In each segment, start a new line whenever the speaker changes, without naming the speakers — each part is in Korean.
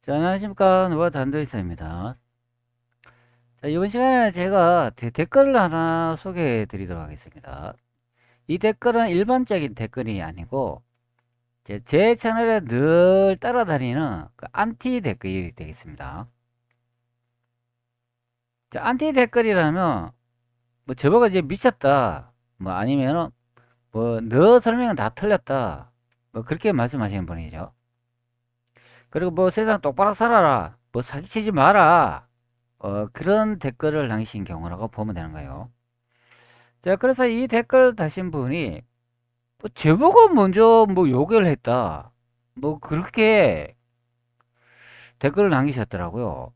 자, 안녕하십니까. 누가 단도있사입니다. 자, 이번 시간에 제가 댓글을 하나 소개해 드리도록 하겠습니다. 이 댓글은 일반적인 댓글이 아니고, 제 채널에 늘 따라다니는 그 안티 댓글이 되겠습니다. 자, 안티 댓글이라면, 뭐, 저보고 이제 미쳤다. 뭐, 아니면은, 뭐, 너 설명은 다 틀렸다. 뭐, 그렇게 말씀하시는 분이죠. 그리고 뭐, 세상 똑바로 살아라. 뭐, 사기치지 마라. 그런 댓글을 남기신 경우라고 보면 되는 거예요. 자, 그래서 이 댓글 다신 분이 뭐 제보가 먼저 뭐 욕을 했다. 뭐 그렇게 댓글을 남기셨더라고요.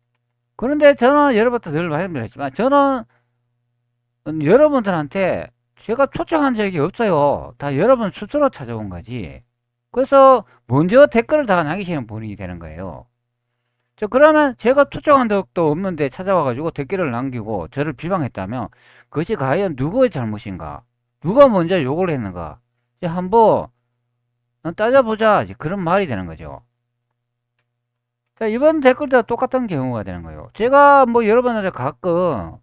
그런데 저는 여러분도 늘 말씀드렸지만 저는 여러분들한테 제가 초청한 적이 없어요. 다 여러분 스스로 찾아온 거지. 그래서 먼저 댓글을 다 남기시는 분이 되는 거예요. 그러면 제가 초청한 적도 없는데 찾아와가지고 댓글을 남기고 저를 비방했다면 그것이 과연 누구의 잘못인가? 누가 먼저 욕을 했는가? 이제 한번 따져보자. 이제 그런 말이 되는 거죠. 자, 이번 댓글도 똑같은 경우가 되는 거예요. 제가 뭐 여러분한테 가끔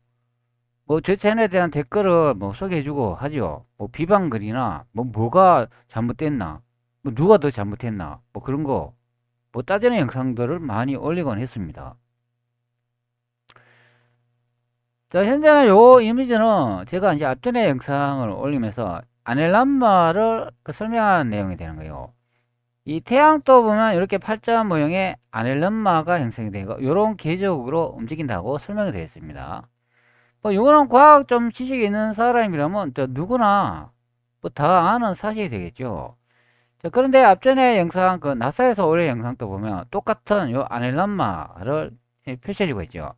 뭐 제 채널에 대한 댓글을 뭐 소개해주고 하죠. 뭐 비방글이나 뭐가 잘못됐나? 뭐 누가 더 잘못했나? 뭐 그런 거 뭐 따지는 영상들을 많이 올리곤 했습니다. 자, 현재는 요 이미지는 제가 이제 앞전에 영상을 올리면서 아넬람마를 설명하는 내용이 되는 거예요. 이 태양도 보면 이렇게 팔자 모형의 아넬람마가 형성이 되고 이런 궤적으로 움직인다고 설명이 되어 있습니다. 뭐 이거는 과학 좀 지식이 있는 사람이라면 또 누구나 뭐 다 아는 사실이 되겠죠. 자, 그런데 앞전에 영상 그 나사에서 올린 영상도 보면 똑같은 요 아넬람마를 표시해주고 있죠.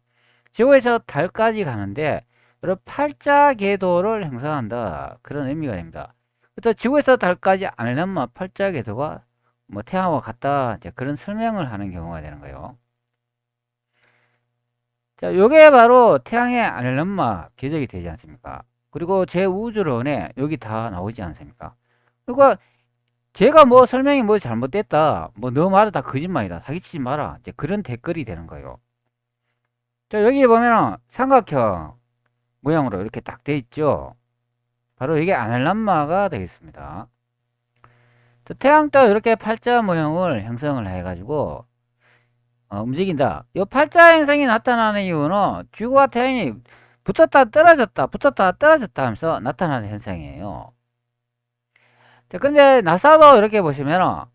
지구에서 달까지 가는데 그런 팔자 궤도를 형성한다 그런 의미가 됩니다. 또 지구에서 달까지 아넬람마 팔자 궤도가 뭐 태양과 같다 이제 그런 설명을 하는 경우가 되는 거예요. 자, 요게 바로 태양의 아넬람마 궤적이 되지 않습니까? 그리고 제 우주론에 여기 다 나오지 않습니까? 그리고 제가 뭐 설명이 뭐 잘못됐다, 뭐 너 말은 다 거짓말이다, 사기치지 마라, 이제 그런 댓글이 되는 거예요. 자, 여기 보면 삼각형 모양으로 이렇게 딱 돼 있죠. 바로 이게 아넬람마가 되겠습니다. 태양도 이렇게 팔자 모형을 형성을 해가지고 움직인다. 이 팔자 형성이 나타나는 이유는 지구와 태양이 붙었다 떨어졌다 붙었다 떨어졌다 하면서 나타나는 현상이에요. 자, 근데 나사도 이렇게 보시면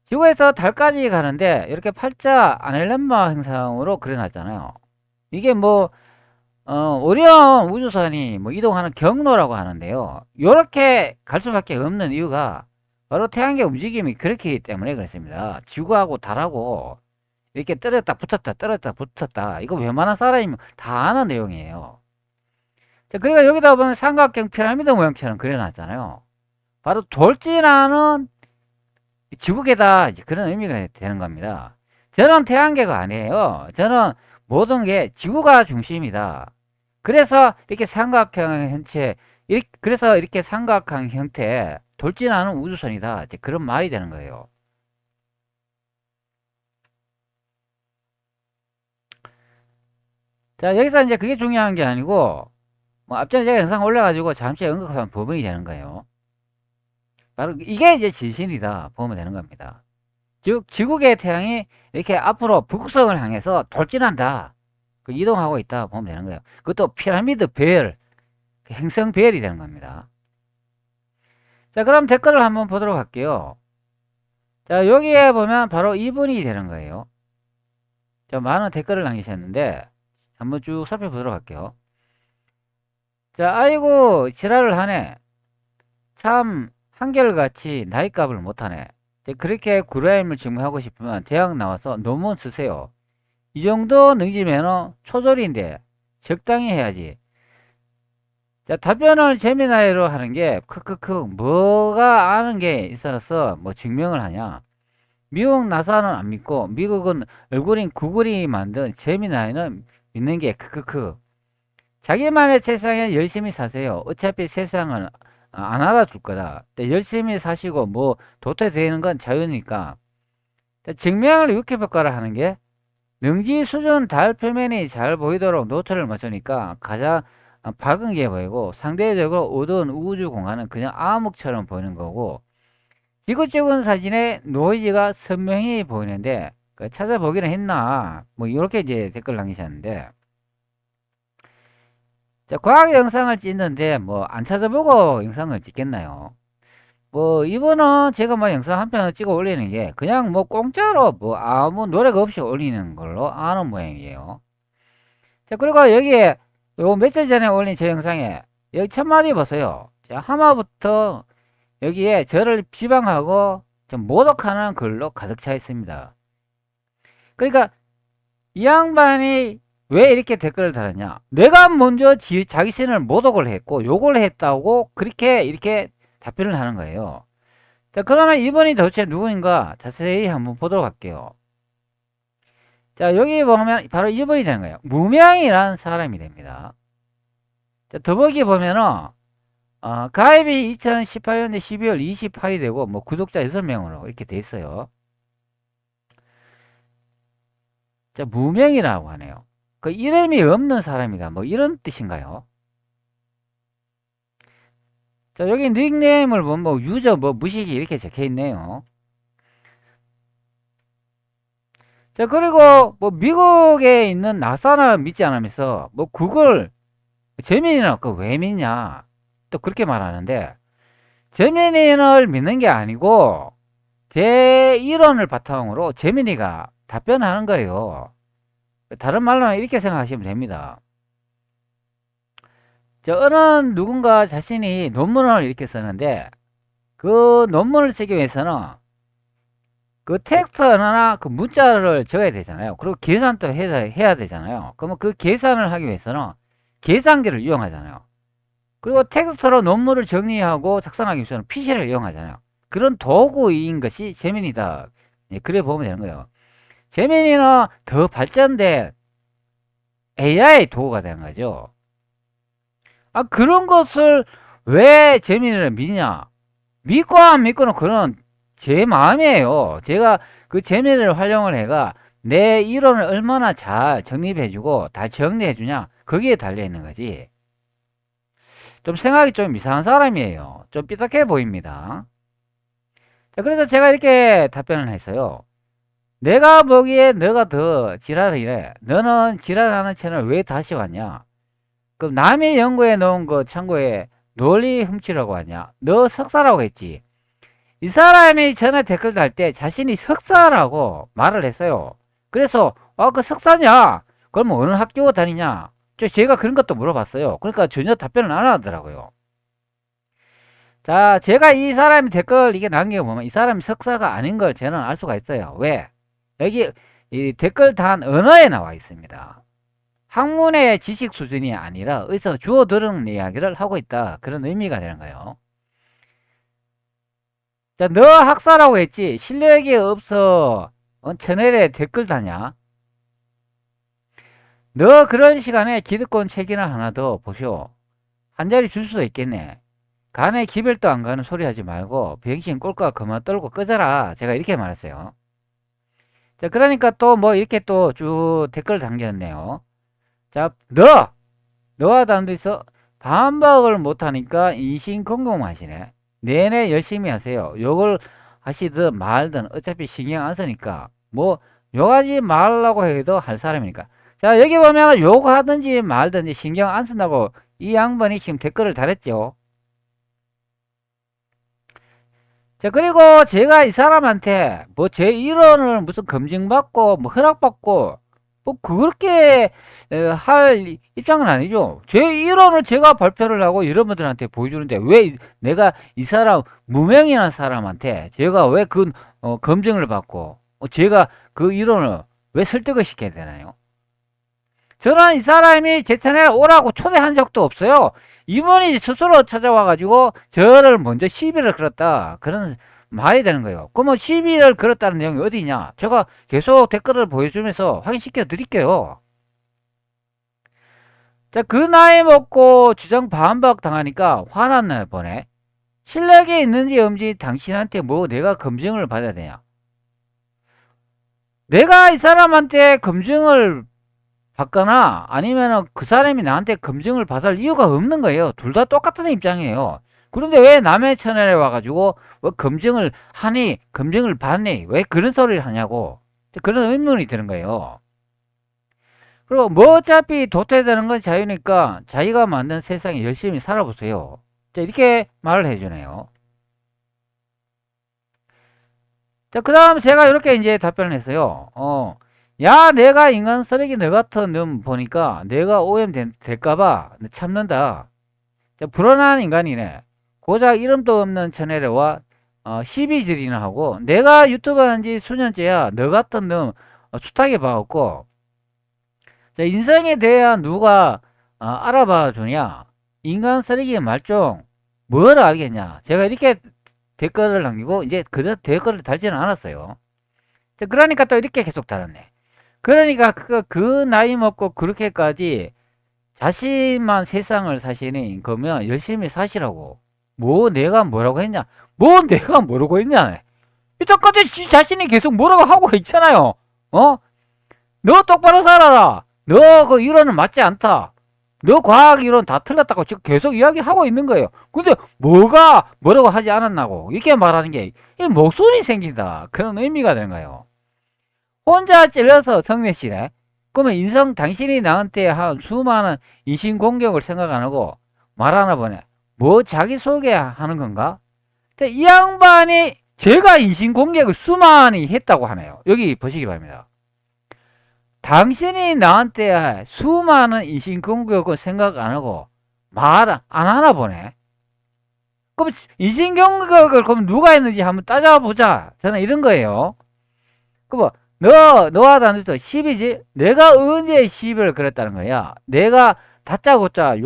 지구에서 달까지 가는데 이렇게 팔자 아넬람마 형상으로 그려놨잖아요. 이게 뭐 오리온 우주선이 뭐 이동하는 경로라고 하는데요. 이렇게 갈 수밖에 없는 이유가 바로 태양계 움직임이 그렇기 때문에 그렇습니다. 지구하고 달하고 이렇게 떨어졌다 붙었다 떨어졌다 붙었다 이거 웬만한 사람이면 다 아는 내용이에요. 자, 그러니까 여기다 보면 삼각형 피라미드 모형처럼 그려놨잖아요. 바로 돌진하는 지구계다 그런 의미가 되는 겁니다. 저는 태양계가 아니에요. 저는 모든 게 지구가 중심이다. 그래서 이렇게 삼각형 형태, 그래서 이렇게 삼각형 형태 돌진하는 우주선이다. 이제 그런 말이 되는 거예요. 자, 여기서 이제 그게 중요한 게 아니고, 뭐 앞전에 제가 영상 올려가지고 잠시 언급한 부분이 되는 거예요. 바로 이게 이제 진실이다. 보면 되는 겁니다. 즉, 지구계 태양이 이렇게 앞으로 북극성을 향해서 돌진한다. 이동하고 있다. 보면 되는 거예요. 그것도 피라미드 별, 행성 별이 되는 겁니다. 자, 그럼 댓글을 한번 보도록 할게요. 자, 여기에 보면 바로 이분이 되는 거예요. 자, 많은 댓글을 남기셨는데 한번 쭉 살펴보도록 할게요. 자, 아이고 지랄을 하네. 참 한결같이 나이값을 못하네. 그렇게 구라임을 증명하고 싶으면 대학 나와서 논문 쓰세요. 이 정도 능지면 초졸인데 적당히 해야지. 자, 답변을 재미나이로 하는 게 크크크 뭐가 아는 게 있어서 뭐 증명을 하냐. 미국 나사는 안 믿고 미국은 얼굴인 구글이 만든 재미나이는 믿는 게 크크크. 자기만의 세상에 열심히 사세요. 어차피 세상은 안 알아줄 거다. 열심히 사시고 뭐 도태되는 건 자유니까 증명을 육해평가를 하는 게 능지 수준 달 표면이 잘 보이도록 노트를 맞추니까 가장 밝은 게 보이고 상대적으로 어두운 우주 공간은 그냥 암흑처럼 보이는 거고 지구 찍은 사진에 노이즈가 선명히 보이는데 찾아보기는 했나 뭐 이렇게 이제 댓글 남기셨는데 자, 과학 영상을 찍는데 뭐 안 찾아보고 영상을 찍겠나요? 뭐 이번은 제가 뭐 영상 한 편 찍어 올리는 게 그냥 뭐 공짜로 뭐 아무 노래가 없이 올리는 걸로 아는 모양이에요. 자, 그리고 여기에 요 며칠 전에 올린 제 영상에 여기 첫 마디 보세요. 자, 하마부터 여기에 저를 비방하고 좀 모독하는 글로 가득 차 있습니다. 그러니까 이 양반이 왜 이렇게 댓글을 달았냐? 내가 먼저 자기 신을 모독을 했고 욕을 했다고 그렇게 이렇게 답변을 하는 거예요. 자, 그러면 이분이 도대체 누구인가 자세히 한번 보도록 할게요. 자, 여기 보면 바로 이분이 되는 거예요. 무명이라는 사람이 됩니다. 자, 더보기 보면은 가입이 2018년에 12월 28일이 되고 뭐 구독자 6명으로 이렇게 돼 있어요. 자, 무명이라고 하네요. 그 이름이 없는 사람이다. 뭐 이런 뜻인가요? 자, 여기 닉네임을 보면 뭐 유저 뭐 무식이 이렇게 적혀 있네요. 자, 그리고 뭐 미국에 있는 나사를 믿지 않으면서 뭐 구글 재민이는 그 왜 믿냐 또 그렇게 말하는데 재민이를 믿는 게 아니고 제 이론을 바탕으로 재민이가 답변하는 거예요. 다른 말로는 이렇게 생각하시면 됩니다. 저 어느 누군가 자신이 논문을 이렇게 쓰는데 그 논문을 쓰기 위해서는 그 텍스트나 그 문자를 적어야 되잖아요. 그리고 계산도 해야 되잖아요. 그러면 그 계산을 하기 위해서는 계산기를 이용하잖아요. 그리고 텍스트로 논문을 정리하고 작성하기 위해서는 PC를 이용하잖아요. 그런 도구인 것이 재민이다. 예, 그래 보면 되는 거예요. 재민이는 더 발전된 AI 도구가 되는 거죠. 그런 것을 왜 재민이를 믿냐? 믿고 안 믿고는 그런 제 마음이에요. 제가 그 재민이를 활용을 해가 내 이론을 얼마나 잘 정립해주고 다 정리해주냐? 거기에 달려있는 거지. 좀 생각이 좀 이상한 사람이에요. 좀 삐딱해 보입니다. 자, 그래서 제가 이렇게 답변을 했어요. 내가 보기에 너가 더 지랄을 이래. 너는 지랄하는 채널 왜 다시 왔냐? 그럼 남이 연구해 놓은 거 참고에 논리 훔치려고 하냐? 너 석사라고 했지. 이 사람이 전에 댓글 달 때 자신이 석사라고 말을 했어요. 그래서 그 석사냐? 그러면 어느 학교 다니냐? 제가 그런 것도 물어봤어요. 그러니까 전혀 답변을 안 하더라고요. 자, 제가 이 사람이 댓글 이게 남겨보면 이 사람이 석사가 아닌 걸 저는 알 수가 있어요. 왜? 여기 이 댓글 단 언어에 나와 있습니다. 학문의 지식 수준이 아니라 어디서 주워 들은 이야기를 하고 있다. 그런 의미가 되는 거예요. 자, 너 학사라고 했지. 실력이 없어. 채널에 댓글 다냐? 너 그런 시간에 기득권 책이나 하나 더 보쇼. 한 자리 줄 수도 있겠네. 간에 기별도 안 가는 소리 하지 말고 병신 꼴깍 그만 떨고 끄자라. 제가 이렇게 말했어요. 자, 그러니까 또 뭐 이렇게 또 쭉 댓글 남겼네요. 자, 너와 단둘이서 반박을 못하니까 인신공격하시네. 내내 열심히 하세요. 욕을 하시든 말든 어차피 신경 안 쓰니까 뭐 욕하지 말라고 해도 할 사람이니까. 자, 여기 보면 욕하든지 말든지 신경 안 쓴다고 이 양반이 지금 댓글을 달았죠. 자, 그리고 제가 이 사람한테 뭐 제 이론을 무슨 검증받고 뭐 허락받고 뭐 그렇게 할 입장은 아니죠. 제 이론을 제가 발표를 하고 여러분들한테 보여주는데 왜 내가 이 사람 무명이라는 사람한테 제가 왜 그 검증을 받고 제가 그 이론을 왜 설득을 시켜야 되나요? 저는 이 사람이 제 채널에 오라고 초대한 적도 없어요. 이분이 스스로 찾아와가지고 저를 먼저 시비를 걸었다. 그런 말이 되는 거예요. 그러면 시비를 걸었다는 내용이 어디냐? 제가 계속 댓글을 보여주면서 확인시켜 드릴게요. 자, 그 나이 먹고 주장 반박 당하니까 화났나 보네. 실력이 있는지 없는지 당신한테 뭐 내가 검증을 받아야 되냐? 내가 이 사람한테 검증을 받거나 아니면은 그 사람이 나한테 검증을 받을 이유가 없는 거예요. 둘 다 똑같은 입장이에요. 그런데 왜 남의 채널에 와가지고 왜 검증을 하니, 검증을 받니, 왜 그런 소리를 하냐고 그런 의문이 드는 거예요. 그리고 뭐 어차피 도태되는 건 자유니까 자기가 만든 세상에 열심히 살아보세요. 이렇게 말을 해주네요. 자, 그 다음 제가 이렇게 이제 답변을 했어요. 야, 내가 인간 쓰레기 너 같은 놈 보니까 내가 오염 될까봐 참는다. 자, 불안한 인간이네. 고작 이름도 없는 채널에 와 시비질이나 하고, 내가 유튜브 한 지 수년째야 너 같은 놈 수탁에 봐갖고, 자, 인생에 대해 누가 알아봐 주냐? 인간 쓰레기의 말종 뭘 알겠냐? 제가 이렇게 댓글을 남기고 이제 그 댓글을 달지는 않았어요. 그러니까 또 이렇게 계속 달았네. 그러니까 그 나이 먹고 그렇게까지 자신만 세상을 사시는 거면 열심히 사시라고. 뭐 내가 뭐라고 했냐? 뭐 내가 뭐라고 했냐? 이때까지 지 자신이 계속 뭐라고 하고 있잖아요. 어? 너 똑바로 살아라. 너 그 이론은 맞지 않다. 너 과학 이론 다 틀렸다고 지금 계속 이야기하고 있는 거예요. 근데 뭐가 뭐라고 하지 않았나고 이렇게 말하는 게 이 목소리 생긴다. 그런 의미가 되는 거예요. 혼자 찔러서 성내시네. 그러면 인성 당신이 나한테 한 수많은 인신공격을 생각 안 하고 말하나 보네. 뭐 자기소개하는 건가? 이 양반이 제가 인신공격을 수많이 했다고 하네요. 여기 보시기 바랍니다. 당신이 나한테 수많은 인신공격을 생각 안 하고 말 안 하나 보네. 그럼 인신공격을 그럼 누가 했는지 한번 따져보자. 저는 이런 거예요. 그럼 너와 나도 시비지? 내가 언제 시비를 그랬다는 거야? 내가 다짜고짜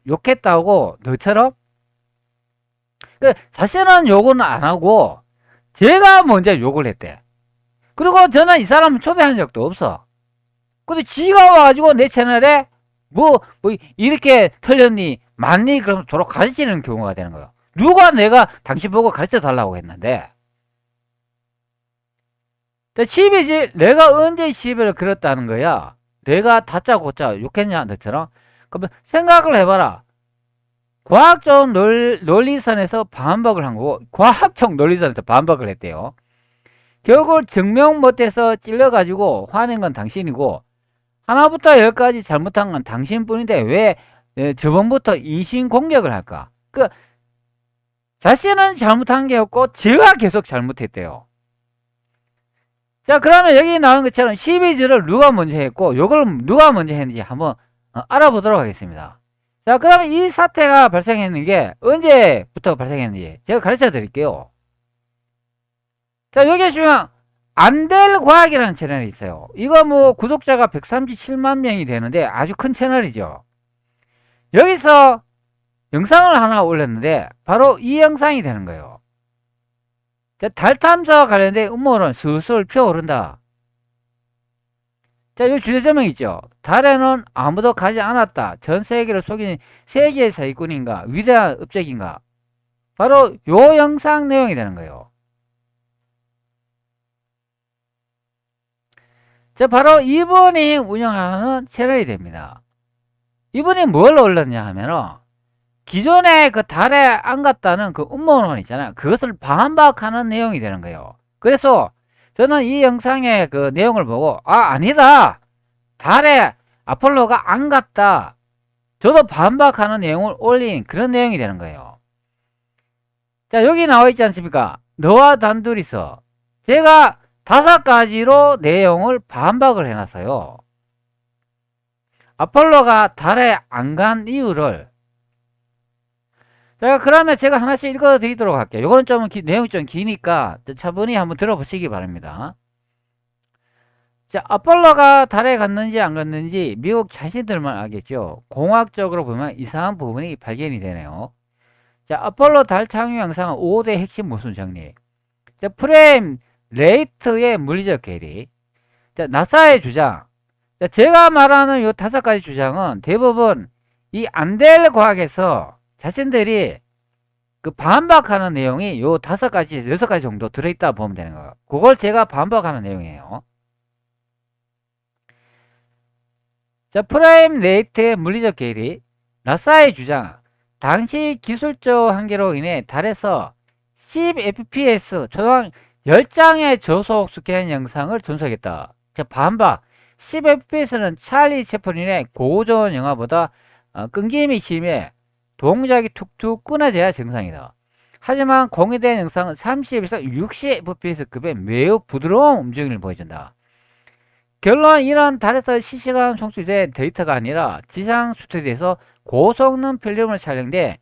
욕했다고 너처럼? 사실은 욕은 안 하고 제가 먼저 욕을 했대. 그리고 저는 이 사람을 초대한 적도 없어. 근데 지가 와가지고 내 채널에 뭐 이렇게 틀렸니 맞니 그러면 도로 가르치는 경우가 되는 거예요. 누가 내가 당신 보고 가르쳐 달라고 했는데 시비지 내가 언제 시비를 걸었다는 거야. 내가 다짜고짜 욕했냐 너처럼. 그러면 생각을 해봐라. 과학적 논리선에서 반박을 한 거고 과학적 논리선에서 반박을 했대요. 결국 증명 못해서 찔러가지고 화낸 건 당신이고 하나부터 열까지 잘못한 건 당신뿐인데 왜 저번부터 인신공격을 할까? 자신은 잘못한 게 없고 제가 계속 잘못했대요. 자, 그러면 여기 나온 것처럼 시비즈를 누가 먼저 했고 이걸 누가 먼저 했는지 한번 알아보도록 하겠습니다. 자, 그러면 이 사태가 발생했는 게 언제부터 발생했는지 제가 가르쳐 드릴게요. 자, 여기 보시면 안될 과학이라는 채널이 있어요. 이거 뭐 구독자가 137만 명이 되는데 아주 큰 채널이죠. 여기서 영상을 하나 올렸는데 바로 이 영상이 되는 거예요. 달 탐사와 관련된 음모론 슬슬 피어오른다. 자, 이 주제 제목이 있죠. 달에는 아무도 가지 않았다. 전 세계를 속이는 세계의 사기꾼인가? 위대한 업적인가? 바로 요 영상 내용이 되는 거예요. 자, 바로 이분이 운영하는 채널이 됩니다. 이분이 뭘 올렸냐 하면은 기존에 그 달에 안 갔다는 그 음모론 있잖아요. 그것을 반박하는 내용이 되는 거예요. 그래서 저는 이 영상의 그 내용을 보고 아니다. 달에 아폴로가 안 갔다. 저도 반박하는 내용을 올린 그런 내용이 되는 거예요. 자, 여기 나와 있지 않습니까? 너와 단둘이서 제가 5가지로 내용을 반박을 해놨어요. 아폴로가 달에 안 간 이유를. 자, 그러면 제가 하나씩 읽어드리도록 할게요. 이거는 좀 내용이 좀 기니까 차분히 한번 들어보시기 바랍니다. 자, 아폴로가 달에 갔는지 안 갔는지 미국 자신들만 알겠죠. 공학적으로 보면 이상한 부분이 발견이 되네요. 자, 아폴로 달 착륙 영상은 5대 핵심 모순 정리. 자, 프레임 레이트의 물리적 괴리. 자, 나사의 주장. 자, 제가 말하는 이 5가지 주장은 대부분 이 안 될 과학에서 자신들이 그 반박하는 내용이 요 5가지, 6가지 정도 들어있다 보면 되는 거예요. 그걸 제가 반박하는 내용이에요. 자, 프레임 레이트의 물리적 계리. 나사의 주장. 당시 기술적 한계로 인해 달에서 10fps 초당 10장의 저속 스캔 영상을 분석했다. 자, 반박. 10fps는 찰리 채플린의 고전 영화보다 끊김이 심해 동작이 툭툭 끊어져야 정상이다. 하지만 공개된 영상은 30에서 60fps급의 매우 부드러운 움직임을 보여준다. 결론, 이런 달에서 실시간 송출된 데이터가 아니라 지상 스튜디오에서 고성능 필름을 촬영돼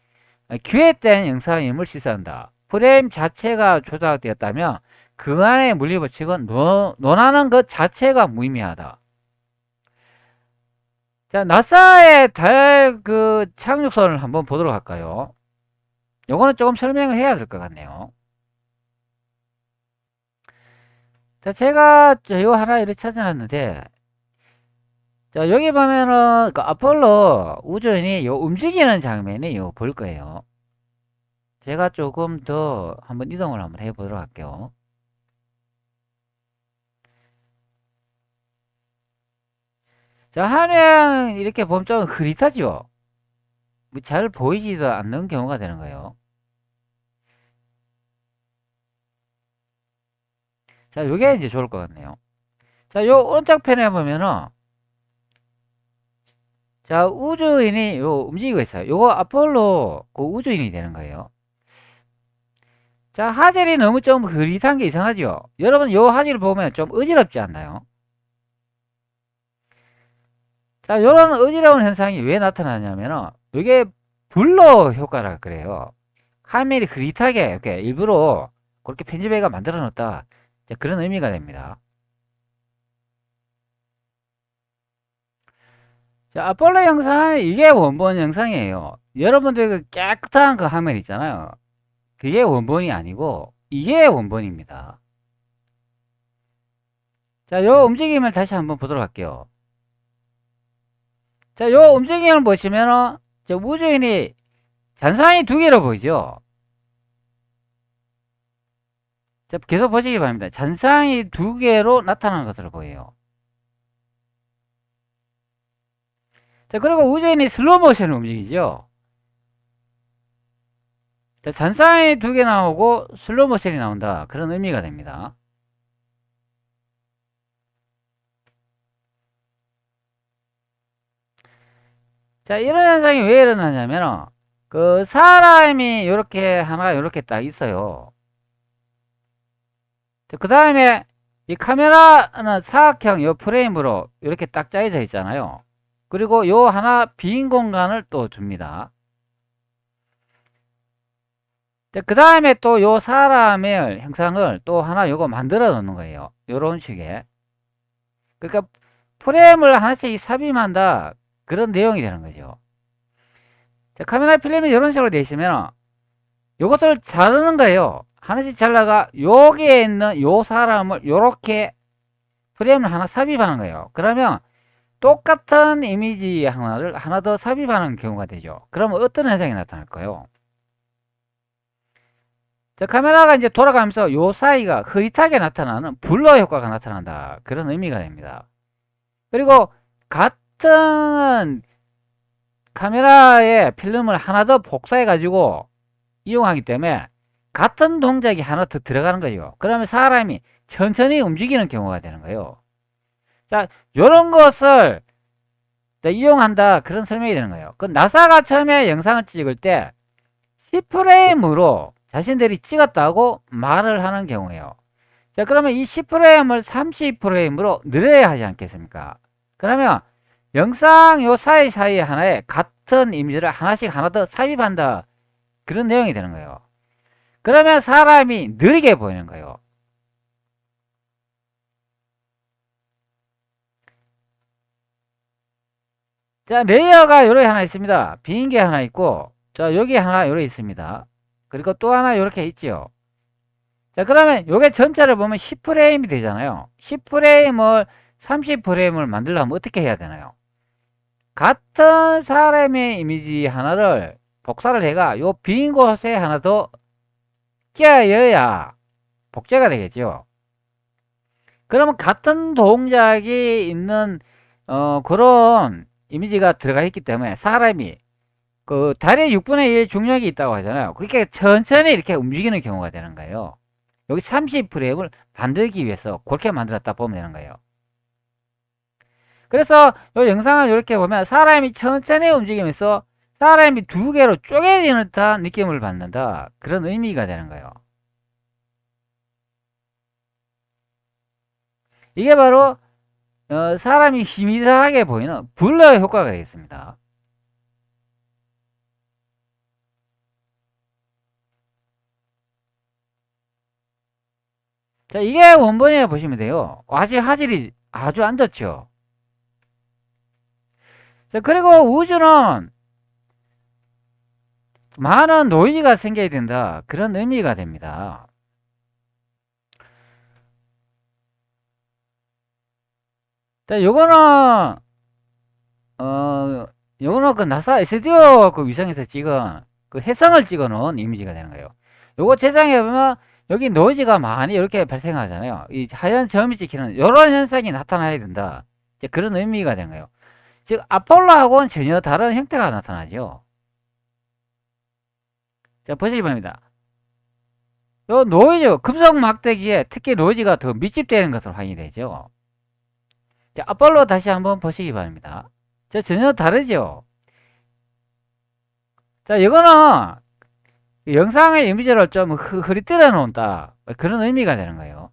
기획된 영상임을 시사한다. 프레임 자체가 조작되었다면 그 안의 물리법칙은 논하는 것 자체가 무의미하다. 자, 나사의 달 착륙선을 한번 보도록 할까요? 요거는 조금 설명을 해야 될 것 같네요. 자, 제가 요 하나 이렇게 찾아놨는데, 자, 여기 보면은 그 아폴로 우주인이 요 움직이는 장면이 요 볼 거예요. 제가 조금 더 한번 이동을 한번 해보도록 할게요. 자, 화면 이렇게 보면 좀 흐릿하죠? 잘 보이지도 않는 경우가 되는 거예요. 자, 요게 이제 좋을 것 같네요. 자, 요 오른쪽 편에 보면은, 자, 우주인이 요 움직이고 있어요. 요거 아폴로 그 우주인이 되는 거예요. 자, 화질이 너무 좀 흐릿한 게 이상하죠? 여러분, 요 화질을 보면 좀 어지럽지 않나요? 자, 요런 어지러운 현상이 왜 나타나냐면은, 이게 블러 효과라 그래요. 화면이 흐릿하게 이렇게 일부러 그렇게 편집해가 만들어 놓았다. 그런 의미가 됩니다. 자, 아폴로 영상, 이게 원본 영상이에요. 여러분들 그 깨끗한 그 화면 있잖아요. 그게 원본이 아니고, 이게 원본입니다. 자, 요 움직임을 다시 한번 보도록 할게요. 자, 요 움직임을 보시면은, 저 우주인이 잔상이 두 개로 보이죠? 자, 계속 보시기 바랍니다. 잔상이 두 개로 나타나는 것으로 보여요. 자, 그리고 우주인이 슬로우 모션을 움직이죠? 자, 잔상이 두 개 나오고 슬로우 모션이 나온다. 그런 의미가 됩니다. 자, 이런 현상이 왜 일어나냐면, 그 사람이 이렇게 하나가 이렇게 딱 있어요. 그 다음에 이 카메라는 사각형 요 프레임으로 이렇게 딱 짜여져 있잖아요. 그리고 요 하나 빈 공간을 또 줍니다. 그 다음에 또 요 사람의 형상을 또 하나 요거 만들어 놓는 거예요. 요런 식의. 그러니까 프레임을 하나씩 삽입한다. 그런 내용이 되는 거죠. 자, 카메라 필름이 이런 식으로 되어 있으면 요것들을 자르는 거예요. 하나씩 잘라가 여기에 있는 요 사람을 요렇게 프레임을 하나 삽입하는 거예요. 그러면 똑같은 이미지 하나를 하나 더 삽입하는 경우가 되죠. 그러면 어떤 현상이 나타날까요? 자, 카메라가 이제 돌아가면서 요 사이가 흐릿하게 나타나는 블러 효과가 나타난다. 그런 의미가 됩니다. 그리고 같은 카메라에 필름을 하나 더 복사해 가지고 이용하기 때문에 같은 동작이 하나 더 들어가는 거죠. 그러면 사람이 천천히 움직이는 경우가 되는 거예요. 자, 요런 것을 이용한다. 그런 설명이 되는 거예요. 그 나사가 처음에 영상을 찍을 때 10프레임으로 자신들이 찍었다고 말을 하는 경우예요. 자, 그러면 이 10프레임을 30프레임으로 늘려야 하지 않겠습니까? 그러면 영상 요 사이사이 하나에 같은 이미지를 하나씩 하나 더 삽입한다. 그런 내용이 되는 거예요. 그러면 사람이 느리게 보이는 거예요. 자, 레이어가 요렇게 하나 있습니다. 빈 게 하나 있고, 자, 여기 하나 요렇게 있습니다. 그리고 또 하나 요렇게 있지요. 자, 그러면 요게 전체를 보면 10프레임이 되잖아요. 10프레임을 30프레임을 만들려면 어떻게 해야 되나요? 같은 사람의 이미지 하나를 복사를 해가 요 빈 곳에 하나 더 끼워야 복제가 되겠죠. 그러면 같은 동작이 있는 그런 이미지가 들어가 있기 때문에 사람이 그 달의 6분의 1 중력이 있다고 하잖아요. 그렇게 천천히 이렇게 움직이는 경우가 되는 거예요. 여기 30프레임을 만들기 위해서 그렇게 만들었다 보면 되는 거예요. 그래서 이 영상을 이렇게 보면 사람이 천천히 움직이면서 사람이 두 개로 쪼개지는 듯한 느낌을 받는다. 그런 의미가 되는 거예요. 이게 바로 사람이 희미하게 보이는 블러 효과가 되겠습니다. 자, 이게 원본이라 보시면 돼요. 아직 화질이 아주 안 좋죠. 자, 그리고 우주는 많은 노이즈가 생겨야 된다. 그런 의미가 됩니다. 자, 요거는 그 나사 SDO 그 위성에서 찍은 그 해성을 찍어 놓은 이미지가 되는 거예요. 요거 제작해 보면 여기 노이즈가 많이 이렇게 발생하잖아요. 이 하얀 점이 찍히는 이런 현상이 나타나야 된다. 이제 그런 의미가 되는 거예요. 즉 아폴로하고는 전혀 다른 형태가 나타나죠. 자, 보시기 바랍니다. 요 노이즈, 금속 막대기에 특히 노이즈가 더 밀집되는 것으로 확인이 되죠. 자, 아폴로 다시 한번 보시기 바랍니다. 자, 전혀 다르죠. 자, 이거는 영상의 이미지를 좀 흐릿뜨려 놓는다. 그런 의미가 되는 거예요.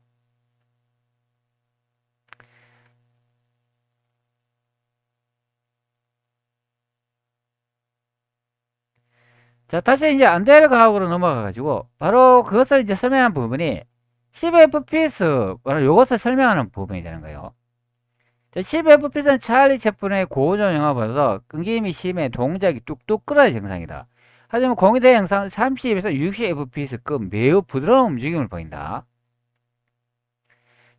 자, 다시 이제 안데르 과학으로 넘어가가지고, 바로 그것을 이제 설명한 부분이 10fps, 바로 이것을 설명하는 부분이 되는 거예요. 10fps는 찰리 채플의 고조정 영화보다 끊김이 심해 동작이 뚝뚝 끊어진 영상이다. 하지만 공유된 영상은 30에서 60fps급 매우 부드러운 움직임을 보인다.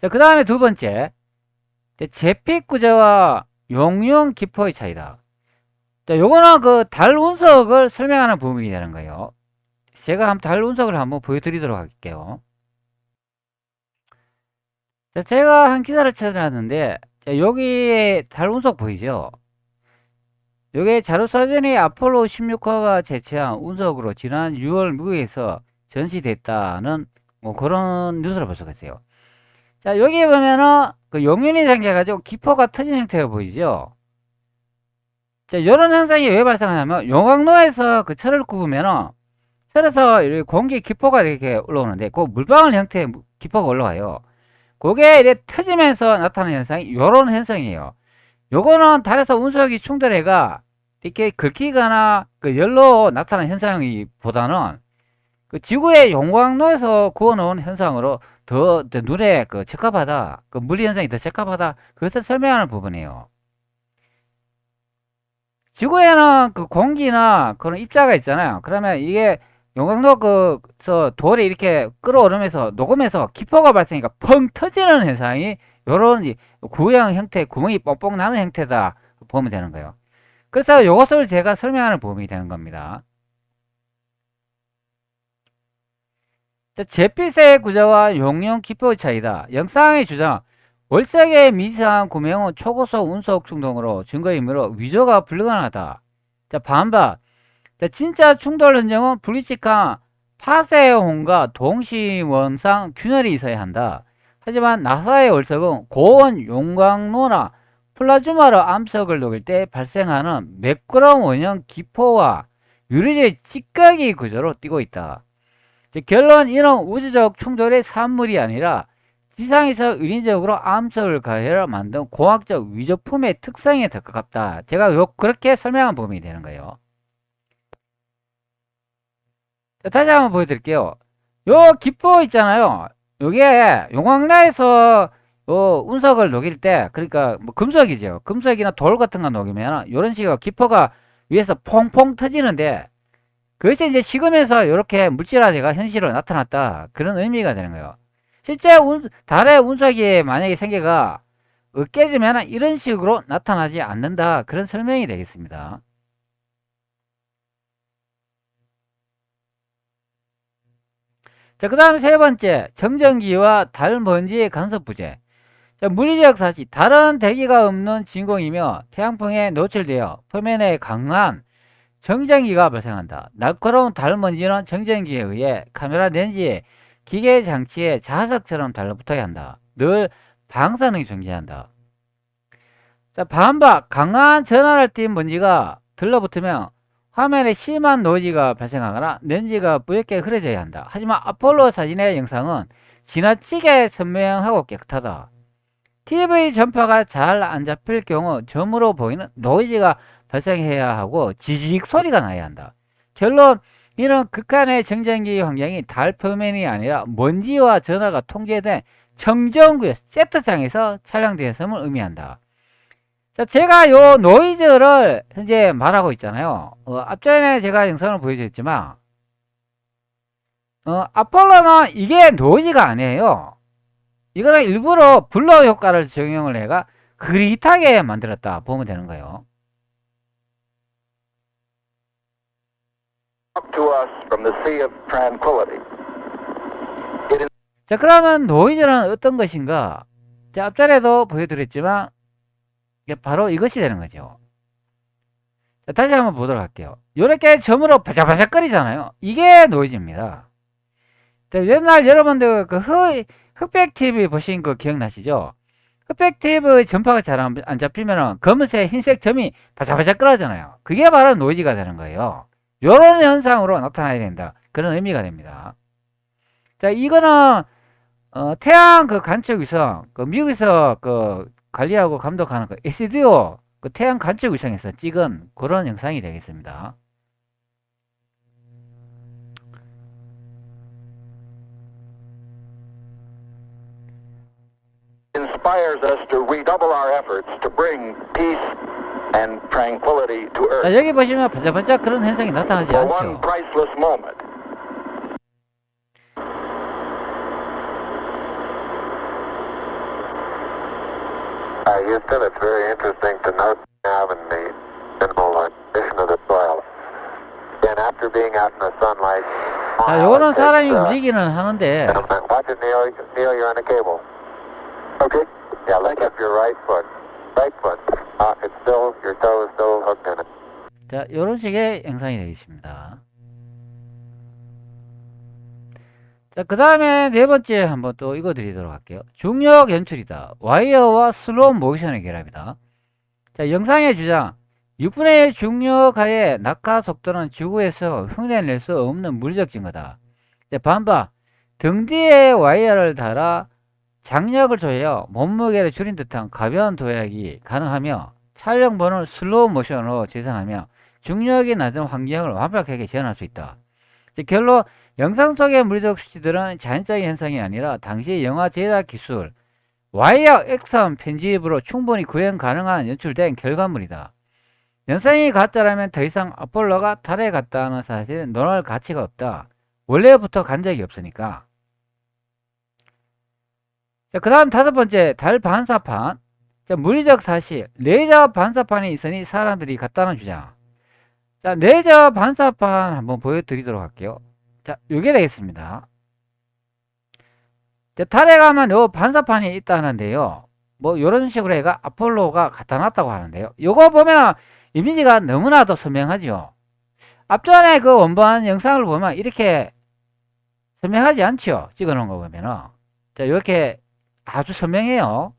자, 그 다음에 두 번째, 제픽 구조와 용융 기포의 차이다. 자, 요거는 그 달 운석을 설명하는 부분이 되는 거예요. 제가 달 운석을 한번 보여드리도록 할게요. 자, 제가 한 기사를 찾아놨는데, 자, 여기에 달 운석 보이죠? 요게 자료사전이 아폴로 16호가 제치한 운석으로 지난 6월 미국에서 전시됐다는 뭐 그런 뉴스를 볼 수가 있어요. 자, 여기 보면은 그 용연이 생겨가지고 기포가 터진 형태가 보이죠? 자, 이런 현상이 왜 발생하냐면 용광로에서 그 철을 굽으면은 철에서 이렇게 공기 기포가 이렇게 올라오는데 그 물방울 형태의 기포가 올라와요. 그게 이렇게 터지면서 나타나는 현상이 이런 현상이에요. 요거는 달에서 운석이 충돌해가 이렇게 긁히거나 그 열로 나타나는 현상이 보다는 그 지구의 용광로에서 구워놓은 현상으로 더 눈에 그 적합하다. 그 물리 현상이 더 적합하다. 그것을 설명하는 부분이에요. 지구에는 그 공기나 그런 입자가 있잖아요. 그러면 이게 용광로 그서 돌이 이렇게 끌어오르면서 녹으면서 기포가 발생하니까 펑 터지는 현상이 요런 구형 형태 구멍이 뻥뻥 나는 형태다 보면 되는 거예요. 그래서 이것을 제가 설명하는 부분이 되는 겁니다. 잿빛의 구조와 용융 기포의 차이다. 영상의 주장 월색의 미세한 구명은 초고속 운석 충동으로 증거이므로 위조가 불가능하다. 자, 반박. 자, 진짜 충돌 흔적은 불규칙한 파쇄홍과 동시원상 균열이 있어야 한다. 하지만 나사의 월석은 고온 용광로나 플라즈마로 암석을 녹일 때 발생하는 매끄러운 원형 기포와 유리의 찌꺼기 구조로 띄고 있다. 즉, 결론 이런 우주적 충돌의 산물이 아니라 지상에서 인위적으로 암석을 가해라 만든 공학적 위조품의 특성에 더 가깝다. 제가 그렇게 설명한 부분이 되는 거예요. 자, 다시 한번 보여드릴게요. 요 기포 있잖아요. 요게 용광로에서 운석을 녹일 때, 그러니까 뭐 금속이죠. 금속이나 돌 같은 거 녹이면 이런 식으로 기포가 위에서 퐁퐁 터지는데 그것이 이제 식으면서 이렇게 물질화제가 현실로 나타났다. 그런 의미가 되는 거예요. 실제 달의 운석이 만약에 생겨가 깨지면 이런 식으로 나타나지 않는다. 그런 설명이 되겠습니다. 자, 그 다음에 세 번째, 정전기와 달 먼지의 간섭 부재. 자, 물리적 사실, 다른 대기가 없는 진공이며 태양풍에 노출되어 표면에 강한 정전기가 발생한다. 날카로운 달먼지는 정전기에 의해 카메라 렌즈에 기계 장치에 자석처럼 달라붙어야 한다. 늘 방사능이 존재한다. 자, 반박, 강한 전하를 띤 먼지가 들러붙으면 화면에 심한 노이즈가 발생하거나 렌즈가 뿌옇게 흐려져야 한다. 하지만 아폴로 사진의 영상은 지나치게 선명하고 깨끗하다. TV 전파가 잘 안 잡힐 경우 점으로 보이는 노이즈가 발생해야 하고 지직 소리가 나야 한다. 결론, 이런 극한의 정전기 환경이 달 표면이 아니라 먼지와 전하가 통제된 청정구역 세트장에서 촬영되었음을 의미한다. 자, 제가 요 노이즈를 현재 말하고 있잖아요. 앞전에 제가 영상을 보여드렸지만 아폴로는 이게 노이즈가 아니에요. 이거는 일부러 블러 효과를 적용을 해가 그릿하게 만들었다 보면 되는 거예요. 자, 그러면 노이즈는 어떤 것인가? 자, 앞전에도 보여드렸지만 바로 이것이 되는 거죠. 자, 다시 한번 보도록 할게요. 이렇게 점으로 바삭바삭 거리잖아요. 이게 노이즈입니다. 자, 옛날 여러분들 그 흑백 TV 보신 거 기억나시죠? 흑백 TV 전파가 잘 안 잡히면 검은색 흰색 점이 바삭바삭 끓어잖아요. 그게 바로 노이즈가 되는 거예요. 요런 현상으로 나타나야 된다. 그런 의미가 됩니다. 자, 이거는 태양 그 관측 위성, 그 미국에서 그 관리하고 감독하는 그 SDO 그 태양 관측 위성에서 찍은 그런 영상이 되겠습니다.
inspires us to redouble our efforts to bring peace and tranquility to Earth.
자, 여기 보시면 반짝반짝 그런 현상이 나타나지
For one
않죠.
priceless moment.
Houston, it's very interesting to note now in the minimal condition of the soil. And after being out in the sunlight,
자, 요거는 사람이 움직이는 하는데
watch it, Neil. Neil, you're on the cable. Okay. Yeah, lift up your right foot. Right foot. It's still, your toe is still hooked in it.
자, 요런 식의 영상이 되겠습니다. 자, 그 다음에 네 번째 한번 또 이거 드리도록 할게요. 중력 연출이다. 와이어와 슬로우 모션의 결합이다. 자, 영상의 주장. 6분의 1 중력하에 낙하 속도는 지구에서 흉내낼 수 없는 물리적 증거다. 자, 반박. 등 뒤에 와이어를 달아 장력을 조여 몸무게를 줄인 듯한 가벼운 도약이 가능하며 촬영본을 슬로우 모션으로 재생하며 중력이 낮은 환경을 완벽하게 재현할 수 있다. 결론, 영상 속의 물리적 수치들은 자연적인 현상이 아니라 당시 영화 제작 기술, 와이어 액션 편집으로 충분히 구현 가능한 연출된 결과물이다. 영상이 가짜라면 더 이상 아폴로가 달에 갔다는 사실은 논할 가치가 없다. 원래부터 간 적이 없으니까. 자, 그 다음 다섯 번째, 달 반사판. 자, 물리적 사실, 레이저 반사판이 있으니 사람들이 갔다는 주장. 자, 레이저 반사판 한번 보여드리도록 할게요. 자, 요게 되겠습니다. 자, 달에 가면 요 반사판이 있다는데요. 뭐, 요런 식으로 해가 아폴로가 갖다 놨다고 하는데요. 요거 보면 이미지가 너무나도 선명하죠. 앞전에 그 원본 영상을 보면 이렇게 선명하지 않죠. 찍어 놓은 거 보면은. 자, 이렇게 아주 선명해요.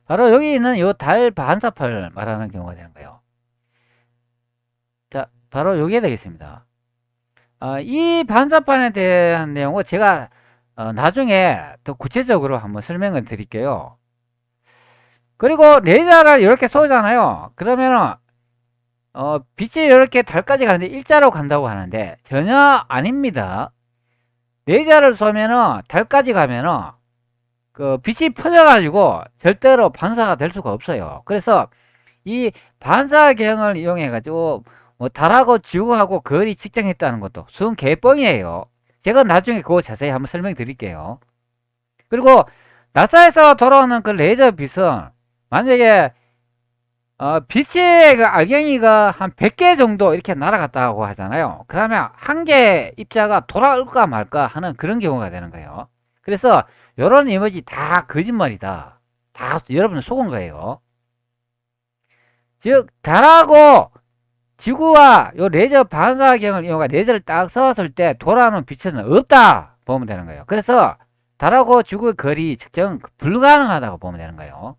바로 여기 있는 요 달 반사판을 말하는 경우가 되는 거예요. 자, 바로 요게 되겠습니다. 이 반사판에 대한 내용은 제가 나중에 더 구체적으로 한번 설명을 드릴게요. 그리고 레이저를 이렇게 쏘잖아요. 그러면은 빛이 이렇게 달까지 가는데 일자로 간다고 하는데 전혀 아닙니다. 레이저를 쏘면은 달까지 가면은 그 빛이 퍼져가지고 절대로 반사가 될 수가 없어요. 그래서 이 반사경을 이용해 가지고 뭐 달하고 지구하고 거리 측정했다는 것도 순 개뻥이에요. 제가 나중에 그거 자세히 한번 설명드릴게요. 그리고 나사에서 돌아오는 그 레이저 빛은 만약에 빛의 그 알갱이가 한 100개 정도 이렇게 날아갔다고 하잖아요. 그러면 한 개 입자가 돌아올까 말까 하는 그런 경우가 되는 거예요. 그래서 요런 이미지 다 거짓말이다. 다 여러분 속은 거예요. 즉 달하고 지구와 요 레이저 반사경을 이용해 레이저를 딱 쏘았을 때 돌아오는 빛은 없다 보면 되는 거예요. 그래서 달하고 지구의 거리 측정 불가능하다고 보면 되는 거예요.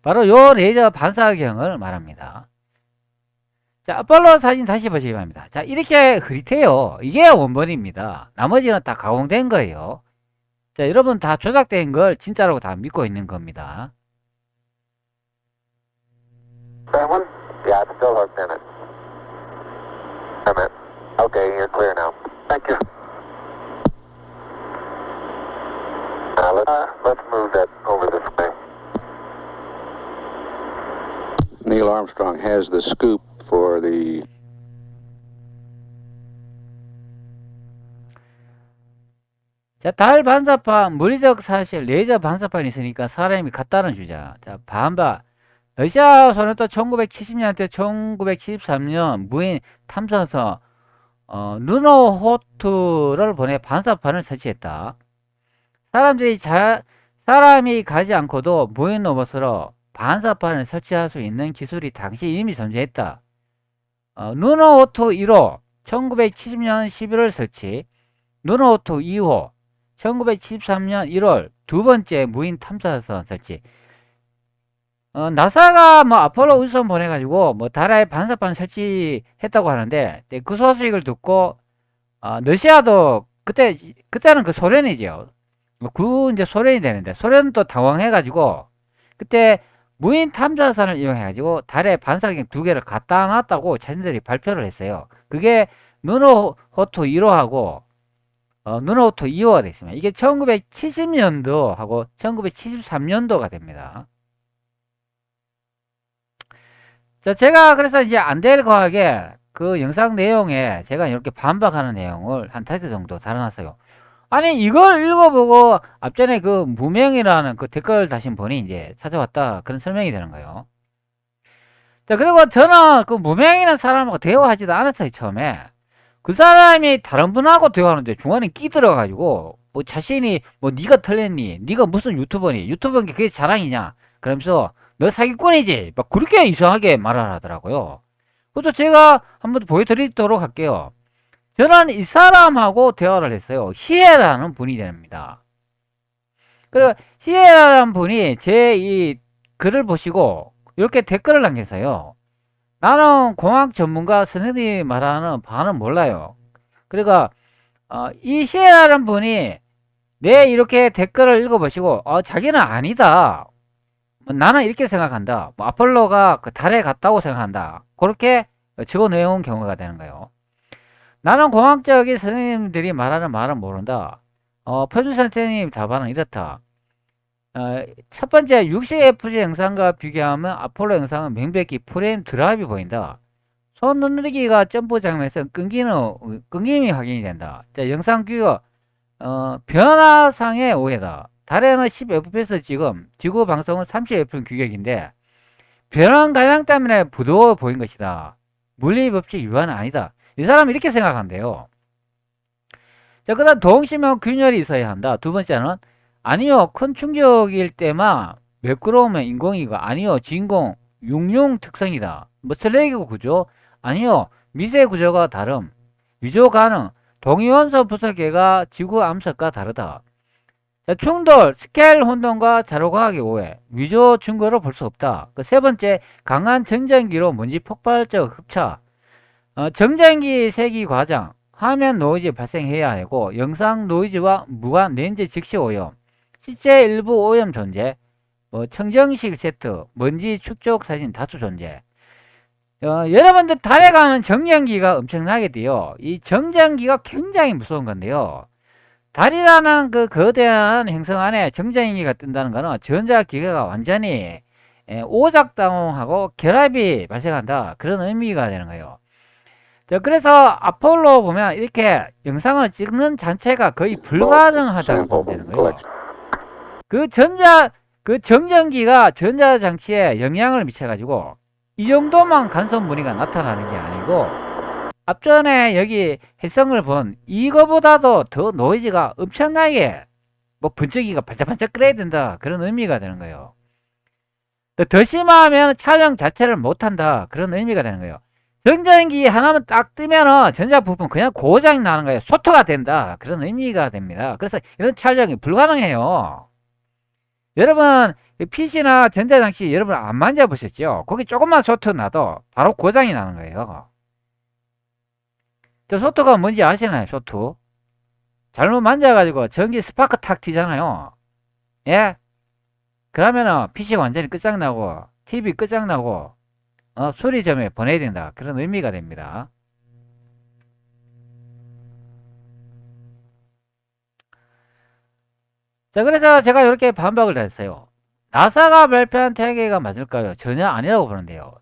바로 요 레이저 반사경을 말합니다. 자, 아폴로 사진 다시 보시기 바랍니다. 자, 이렇게 흐릿해요. 이게 원본입니다. 나머지는 다 가공된 거예요. 자, 여러분 다 조작된 걸 진짜라고 다 믿고 있는 겁니다.
That one? Yeah, it's still hooked in it. I'm in. Okay, you're clear now. Thank you. Let's move that over this way.
Neil Armstrong has the scoop for the
자, 달 반사판, 물리적 사실, 레이저 반사판이 있으니까 사람이 같다는 주자. 자, 반박. 러시아 소련도 1970년대 1973년 무인 탐사선 루노호트를 보내 반사판을 설치했다. 사람이 가지 않고도 무인 로봇으로 반사판을 설치할 수 있는 기술이 당시 이미 존재했다. 루노호트 1호 1970년 11월 설치, 루노호트 2호 1973년 1월 두 번째 무인 탐사선 설치. 나사가 뭐 아폴로 우주선 보내가지고 뭐 달에 반사판 설치했다고 하는데 그 소식을 듣고 러시아도 그때는 그 소련이죠. 그 이제 소련이 되는데 소련도 당황해가지고 그때 무인 탐사선을 이용해가지고 달에 반사경 두 개를 갖다 놨다고 자신들이 발표를 했어요. 그게 누노호트 1호하고 누노호트 2호가 됐습니다. 이게 1970년도하고 1973년도가 됩니다. 자, 제가 그래서 이제 안 될 과학에 그 영상 내용에 제가 이렇게 반박하는 내용을 한 5개 정도 달아놨어요. 아니, 이걸 읽어보고 앞전에 그 무명이라는 그 댓글 다신 분이 이제 찾아왔다. 그런 설명이 되는 거예요. 자, 그리고 저는 그 무명이라는 사람하고 대화하지도 않았어요, 처음에. 그 사람이 다른 분하고 대화하는데 중간에 끼들어가지고 뭐 자신이 뭐 네가 틀렸니? 네가 무슨 유튜버니? 유튜버인 게 그게 자랑이냐? 그러면서 너 사기꾼이지? 막 그렇게 이상하게 말을 하더라고요. 그래서 제가 한번 보여드리도록 할게요. 저는 이 사람하고 대화를 했어요. 시에라는 분이 됩니다. 그리고 시에라는 분이 제 이 글을 보시고 이렇게 댓글을 남겼어요. 나는 공학 전문가 선생님이 말하는 바는 몰라요. 그러니까 이 시에라는 분이 내 이렇게 댓글을 읽어보시고 자기는 아니다. 나는 이렇게 생각한다. 뭐 아폴로가 그 달에 갔다고 생각한다. 그렇게 적어내온 경우가 되는 거예요. 나는 공학적인 선생님들이 말하는 말은 모른다. 표준 선생님 답안은 이렇다. 첫 번째 60fps 영상과 비교하면 아폴로 영상은 명백히 프레임 드랍이 보인다. 손 누르기가 점프 장면에서 끊김이 확인이 된다. 자, 영상 규격 변화상의 오해다. 달에는 10fps 지구 방송은 30fps 규격인데 변환 가장 때문에 부드러워 보인 것이다. 물리 법칙 위반은 아니다. 이 사람은 이렇게 생각한대요. 자, 그 다음 동심형 균열이 있어야 한다. 두 번째는 아니요, 큰 충격일 때만 매끄러우면 인공이고 아니요, 진공 융융 특성이다. 뭐 슬래그 구조 아니요, 미세 구조가 다름 위조 가능 동위원소 분석계가 지구 암석과 다르다. 자, 충돌 스케일 혼돈과 자료과학의 오해 위조 증거로 볼 수 없다. 그 세 번째 강한 정전기로 먼지 폭발적 흡차 정전기 세기 과장 화면 노이즈 발생해야 하고 영상 노이즈와 무관 렌즈 즉시 오염 실제 일부 오염 존재 청정식 세트 먼지 축적 사진 다수 존재. 여러분들 달에 가면 정전기가 엄청나게 돼요. 이 정전기가 굉장히 무서운 건데요. 달이라는 그 거대한 행성 안에 정전기가 뜬다는 것은 전자기계가 완전히 오작동하고 결합이 발생한다. 그런 의미가 되는 거예요. 자, 그래서 아폴로 보면 이렇게 영상을 찍는 자체가 거의 불가능하다고 보면 되는 거예요. 그 정전기가 전자장치에 영향을 미쳐가지고 이 정도만 간섭 무늬가 나타나는 게 아니고 앞전에 여기 혜성을 본 이거보다도 더 노이즈가 엄청나게 뭐 번쩍이가 반짝반짝 끓여야 된다. 그런 의미가 되는 거예요. 더 심하면 촬영 자체를 못한다. 그런 의미가 되는 거예요. 정전기 하나만 딱 뜨면은 전자 부품 그냥 고장이 나는 거예요. 소토가 된다. 그런 의미가 됩니다. 그래서 이런 촬영이 불가능해요. 여러분 PC나 전자장치 여러분 안 만져보셨죠? 거기 조금만 소토 나도 바로 고장이 나는 거예요. 저 소토가 뭔지 아시나요? 소토 잘못 만져가지고 전기 스파크 탁 튀잖아요. 예? 그러면은 PC가 완전히 끝장나고 TV 끝장나고 수리점에 보내야 된다. 그런 의미가 됩니다. 자, 그래서 제가 이렇게 반박을 했어요. 나사가 발표한 태양계가 맞을까요? 전혀 아니라고 보는데요.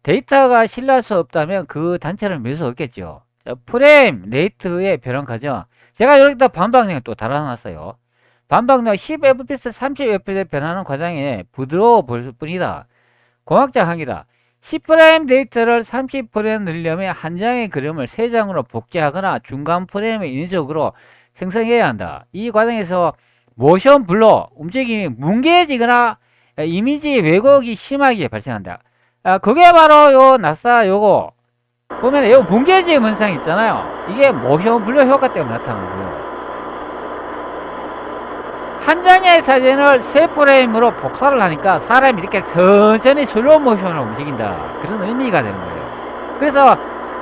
데이터가 신뢰할 수 없다면 그 단체를 믿을 수 없겠죠. 자, 프레임 레이트의 변환 과정. 제가 여기다 반박력 또 달아놨어요. 반박력 10fps, 30fps 변하는 과정에 부드러워 보일 뿐이다. 공학적 항이다. 10프레임 데이터를 30프레임 늘려면 한 장의 그림을 3장으로 복제하거나 중간 프레임을 인위적으로 생성해야 한다. 이 과정에서 모션 블러, 움직임이 뭉개지거나 이미지 왜곡이 심하게 발생한다. 그게 바로 요 나사 요거 보면 요 뭉개짐 현상 있잖아요. 이게 모션 블러 효과 때문에 나타나는 거예요. 한 장의 사진을 3프레임으로 복사를 하니까 사람이 이렇게 천천히 슬로우 모션으로 움직인다. 그런 의미가 되는 거예요. 그래서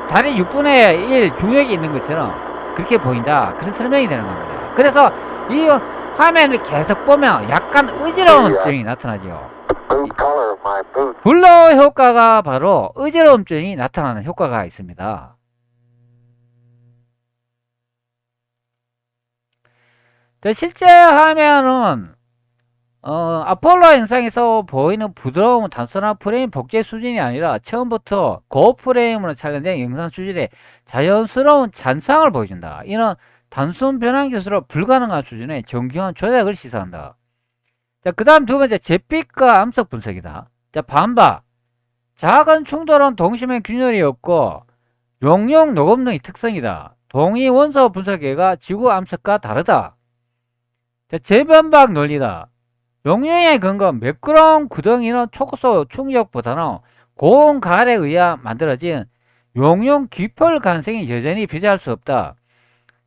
다리 6분의 1 중력이 있는 것처럼 그렇게 보인다. 그런 설명이 되는 겁니다. 그래서 이 화면을 계속 보면 약간 어지러운 점이 나타나죠.
Boot color of my boot.
블러 효과가 바로 어지러움증이 나타나는 효과가 있습니다. 실제 화면은 아폴로 영상에서 보이는 부드러운 단순한 프레임 복제 수준이 아니라 처음부터 고프레임으로 촬영된 영상 수준의 자연스러운 잔상을 보여준다. 이는 단순 변환 기술로 불가능한 수준의 정교한 조작을 시사한다. 자, 그 다음 두 번째, 잿빛과 암석 분석이다. 자, 반박. 작은 충돌은 동심의 균열이 없고 용융 녹음 등의 특성이다. 동위 원소 분석계가 지구 암석과 다르다. 자, 재변박 논리다. 용융의 근거 매끄러운 구덩이는 촉소 충격보다는 고온 가열에 의해 만들어진 용융 기펄 가능성이 여전히 배제할 수 없다.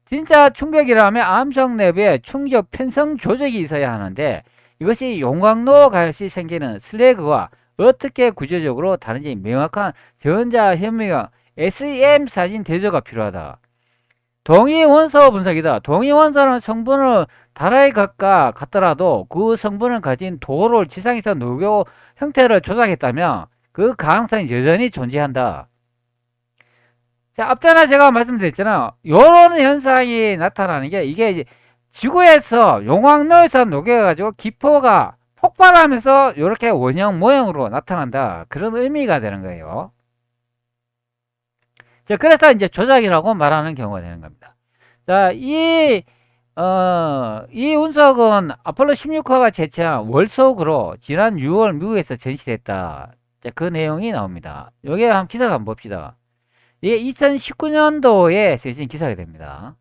진짜 충격이라면 암석 내부에 충격 편성 조직이 있어야 하는데 이것이 용광로 가시 생기는 슬래그와 어떻게 구조적으로 다른지 명확한 전자 현미경 SEM 사진 대조가 필요하다. 동위 원소 분석이다. 동위 원소는 성분을 다라에 같더라도 그 성분을 가진 도를 지상에서 녹여 형태를 조작했다면 그 가능성이 여전히 존재한다. 자, 앞전에 제가 말씀드렸잖아요. 요런 현상이 나타나는 게 이게 이제 지구에서 용광로에서 녹여가지고 기포가 폭발하면서 이렇게 원형 모형으로 나타난다. 그런 의미가 되는 거예요. 자, 그래서 이제 조작이라고 말하는 경우가 되는 겁니다. 자, 이 운석은 아폴로 16호가 채취한 월석으로 지난 6월 미국에서 전시됐다. 자, 그 내용이 나옵니다. 여기에 한번 기사가 한번 봅시다. 이게 2019년도에 쓰신 기사가 됩니다.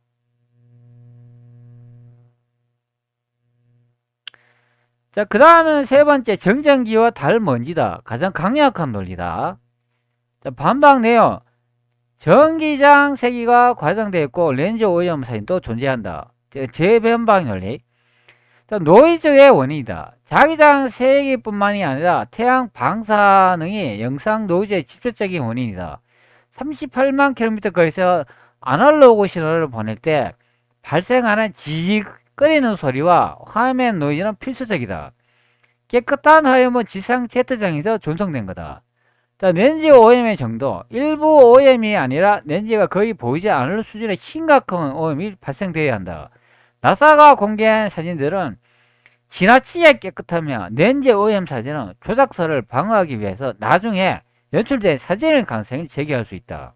자, 그 다음은 세 번째, 정전기와 달 먼지다. 가장 강력한 논리다. 자, 반박 내용. 전기장 세기가 과장되어 있고 렌즈 오염 사진도 존재한다. 재변박 논리. 자, 노이즈의 원인이다. 자기장 세기뿐만이 아니라 태양 방사능이 영상 노이즈의 직접적인 원인이다. 38만 킬로미터 거리에서 아날로그 신호를 보낼 때 발생하는 지직거리는 소리와 화면 노이즈는 필수적이다. 깨끗한 화염은 지상 Z장에서 전송된 거다. 자, 렌즈 오염의 정도. 일부 오염이 아니라 렌즈가 거의 보이지 않을 수준의 심각한 오염이 발생되어야 한다. 나사가 공개한 사진들은 지나치게 깨끗하며 렌즈 오염 사진은 조작설을 방어하기 위해서 나중에 연출된 사진일 가능성을 제기할 수 있다.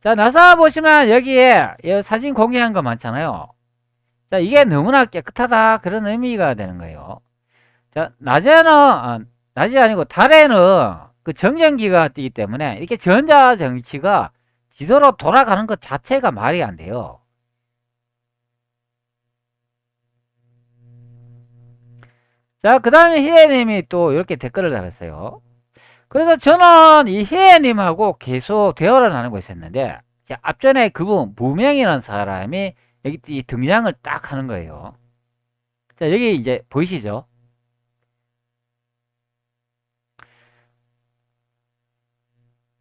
자, 나사 보시면 여기에 사진 공개한 거 많잖아요. 자, 이게 너무나 깨끗하다. 그런 의미가 되는 거예요. 자, 낮이 아니고 달에는 그 정전기가 뜨기 때문에 이렇게 전자정치가 지도로 돌아가는 것 자체가 말이 안 돼요. 자, 그 다음에 희애님이 또 이렇게 댓글을 달았어요. 그래서 저는 이 희애님하고 계속 대화를 나누고 있었는데, 자, 앞전에 그분, 무명이라는 사람이 여기 이 등장을 딱 하는 거예요. 자, 여기 이제 보이시죠?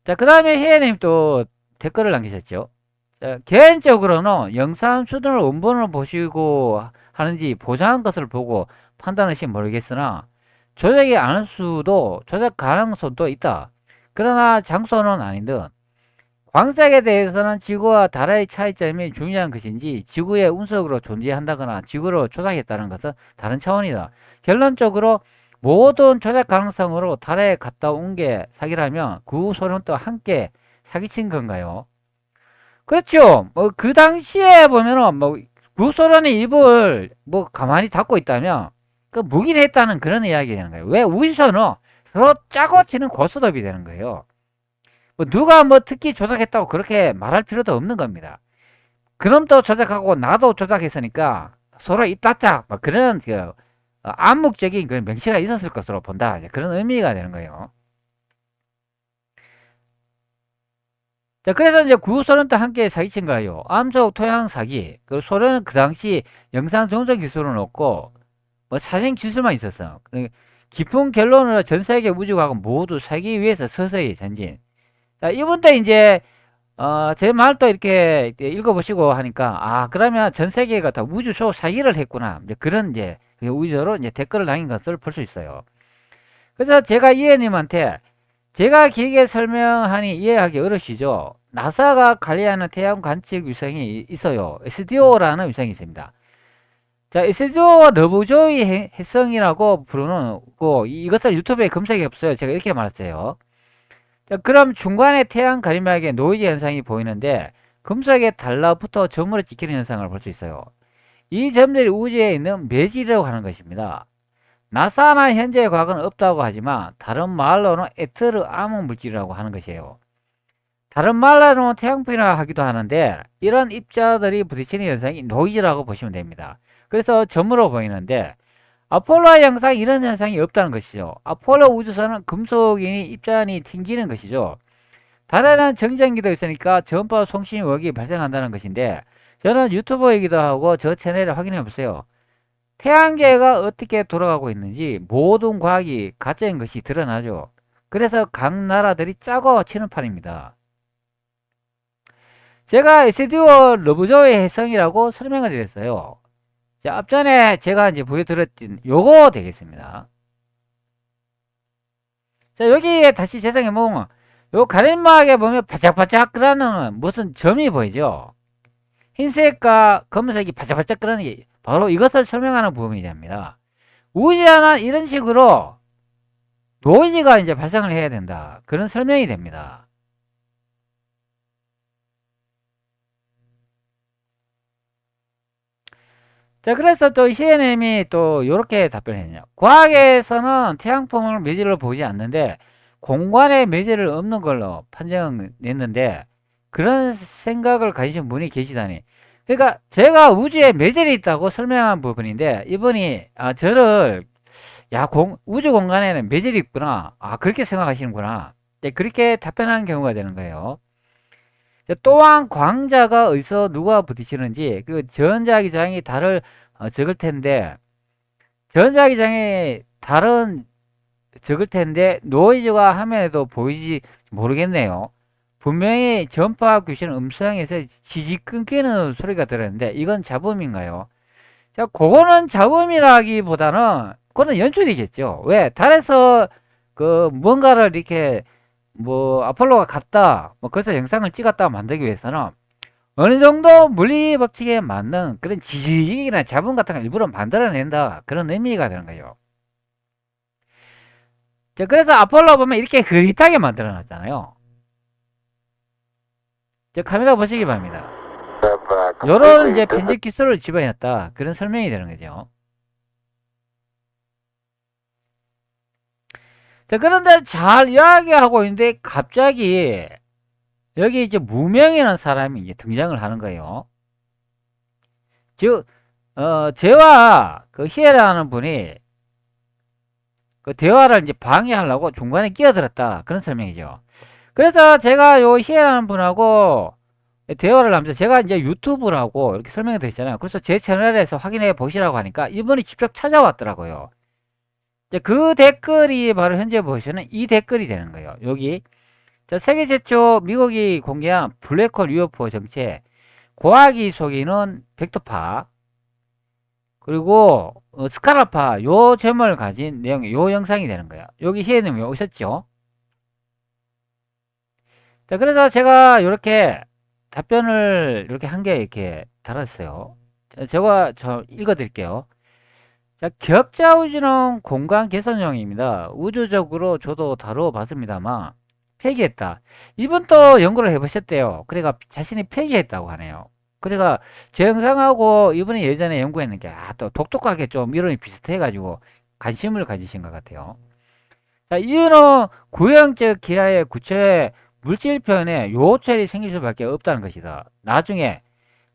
자, 그 다음에 희애님 또 댓글을 남기셨죠. 자, 개인적으로는 영상 수준을 원본을 보시고 하는지 보장한 것을 보고 판단하시면 모르겠으나 조작이 않을 수도 조작 가능성도 있다. 그러나 장소는 아닌 듯. 광석에 대해서는 지구와 달의 차이점이 중요한 것인지 지구의 운석으로 존재한다거나 지구로 조작했다는 것은 다른 차원이다. 결론적으로 모든 조작 가능성으로 달에 갔다 온 게 사기라면 그 소련도 함께 사기친 건가요? 그렇죠. 뭐 그 당시에 보면은 뭐 구소련의 입을 뭐 가만히 닫고 있다면 그 묵인했다는 그런 이야기 되는 거예요. 왜 우주선은 서로 짜고 치는 고스톱이 되는 거예요. 뭐 누가 뭐 특히 조작했다고 그렇게 말할 필요도 없는 겁니다. 그놈도 조작하고 나도 조작했으니까 서로 입 닫자. 뭐 그런 그 암묵적인 그 명시가 있었을 것으로 본다. 그런 의미가 되는 거예요. 자, 그래서 이제 구소련도 함께 사기친 거예요. 암석 토양 사기. 그 소련은 그 당시 영상 정전 기술은 없고, 뭐 사생 기술만 있었어. 깊은 결론으로 전 세계 우주과학은 모두 살기 위해서 서서히 전진. 자, 이분도 이제, 제 말도 이렇게 읽어보시고 하니까, 아, 그러면 전 세계가 다 우주 속 사기를 했구나. 이제 그런 이제, 우주로 이제 댓글을 남긴 것을 볼 수 있어요. 그래서 제가 이해님한테, 제가 길게 설명하니 이해하기 어려우시죠? 나사가 관리하는 태양 관측 위성이 있어요. SDO라는 위성이 있습니다. 자, SDO 러브조이 혜성이라고 부르는 거, 이것을 유튜브에 검색이 없어요. 제가 이렇게 말했어요. 자, 그럼 중간에 태양 가리막에 노이즈 현상이 보이는데 금속에 달라붙어 점으로 찍히는 현상을 볼 수 있어요. 이 점들이 우주에 있는 매질이라고 하는 것입니다. 나사나 현재 과학은 없다고 하지만 다른 말로는 에테르 암흑 물질이라고 하는 것이에요. 다른 말로는 태양풍이라 하기도 하는데 이런 입자들이 부딪히는 현상이 노이즈라고 보시면 됩니다. 그래서 점으로 보이는데 아폴로 영상 이런 현상이 없다는 것이죠. 아폴로 우주선은 금속이니 입자니 튕기는 것이죠. 달에는 정전기도 있으니까 전파 송신 원이 발생한다는 것인데 저는 유튜버이기도 하고 저 채널을 확인해 보세요. 태양계가 어떻게 돌아가고 있는지 모든 과학이 가짜인 것이 드러나죠. 그래서 각 나라들이 짜고 치는 판입니다. 제가 SDO 러브조의 혜성이라고 설명을 드렸어요. 자, 앞전에 제가 이제 보여드렸던 요거 되겠습니다. 자, 여기에 다시 재생해 보면 요 가림막에 보면 바짝바짝 끄라는 무슨 점이 보이죠? 흰색과 검은색이 바짝바짝 끄라는 게 바로 이것을 설명하는 부분이 됩니다. 우주에는 이런 식으로 노이즈가 이제 발생을 해야 된다. 그런 설명이 됩니다. 자, 그래서 또 CNM이 또 이렇게 답변했네요. 과학에서는 태양풍을 매질로 보지 않는데 공간에 매질을 없는 걸로 판정냈는데 그런 생각을 가지신 분이 계시다니. 그러니까 제가 우주에 매질이 있다고 설명한 부분인데 이분이 저를 우주 공간에는 매질이 있구나. 그렇게 생각하시는구나. 네, 그렇게 답변하는 경우가 되는 거예요. 또한 광자가 어디서 누가 부딪히는지 그 전자기장이 달을 적을 텐데 전자기장이 달은 적을 텐데 노이즈가 화면에도 보이지 모르겠네요. 분명히 전파 교신 음성에서 지지 끊기는 소리가 들었는데 이건 잡음인가요? 자, 그거는 잡음이라기보다는 그거는 연출이겠죠. 왜? 달에서 그 뭔가를 이렇게 뭐 아폴로가 갔다 뭐 그래서 영상을 찍었다 만들기 위해서는 어느 정도 물리 법칙에 맞는 그런 지지직이나 잡음 같은 걸 일부러 만들어낸다 그런 의미가 되는 거예요. 자, 그래서 아폴로 보면 이렇게 흐릿하게 만들어 놨잖아요. 자, 카메라 보시기 바랍니다. 요런 이제 편집 기술을 집어넣었다 그런 설명이 되는 거죠. 자, 그런데 잘 이야기하고 있는데 갑자기 여기 이제 무명이라는 사람이 이제 등장을 하는 거예요. 즉, 저와 그 히에라는 분이 그 대화를 이제 방해하려고 중간에 끼어들었다. 그런 설명이죠. 그래서 제가 요 희애라는 분하고 대화를 하면서 제가 이제 유튜브라고 이렇게 설명해 드렸잖아요. 그래서 제 채널에서 확인해 보시라고 하니까 이분이 직접 찾아왔더라고요. 이제 그 댓글이 바로 현재 보시는 이 댓글이 되는 거예요. 여기. 자, 세계 최초 미국이 공개한 블랙홀 UFO 정체, 고화기 속이는 벡터파, 그리고 스카라파 요 제목을 가진 내용이 요 영상이 되는 거예요. 여기 희애님이 오셨죠? 자, 그래서 제가 이렇게 답변을 이렇게 한 개 이렇게 달았어요. 제가 읽어 드릴게요. 자, 격자 우주는 공간 개선용입니다. 우주적으로 저도 다루어 봤습니다만 폐기했다. 이분 또 연구를 해보셨대요. 그래가 자신이 폐기했다고 하네요. 그래가 제 영상하고 이분이 예전에 연구했는 게 또 독특하게 좀 이론이 비슷해가지고 관심을 가지신 것 같아요. 자, 이유는 구형적 기하의 구체 물질편에 요철이 생길 수밖에 없다는 것이다. 나중에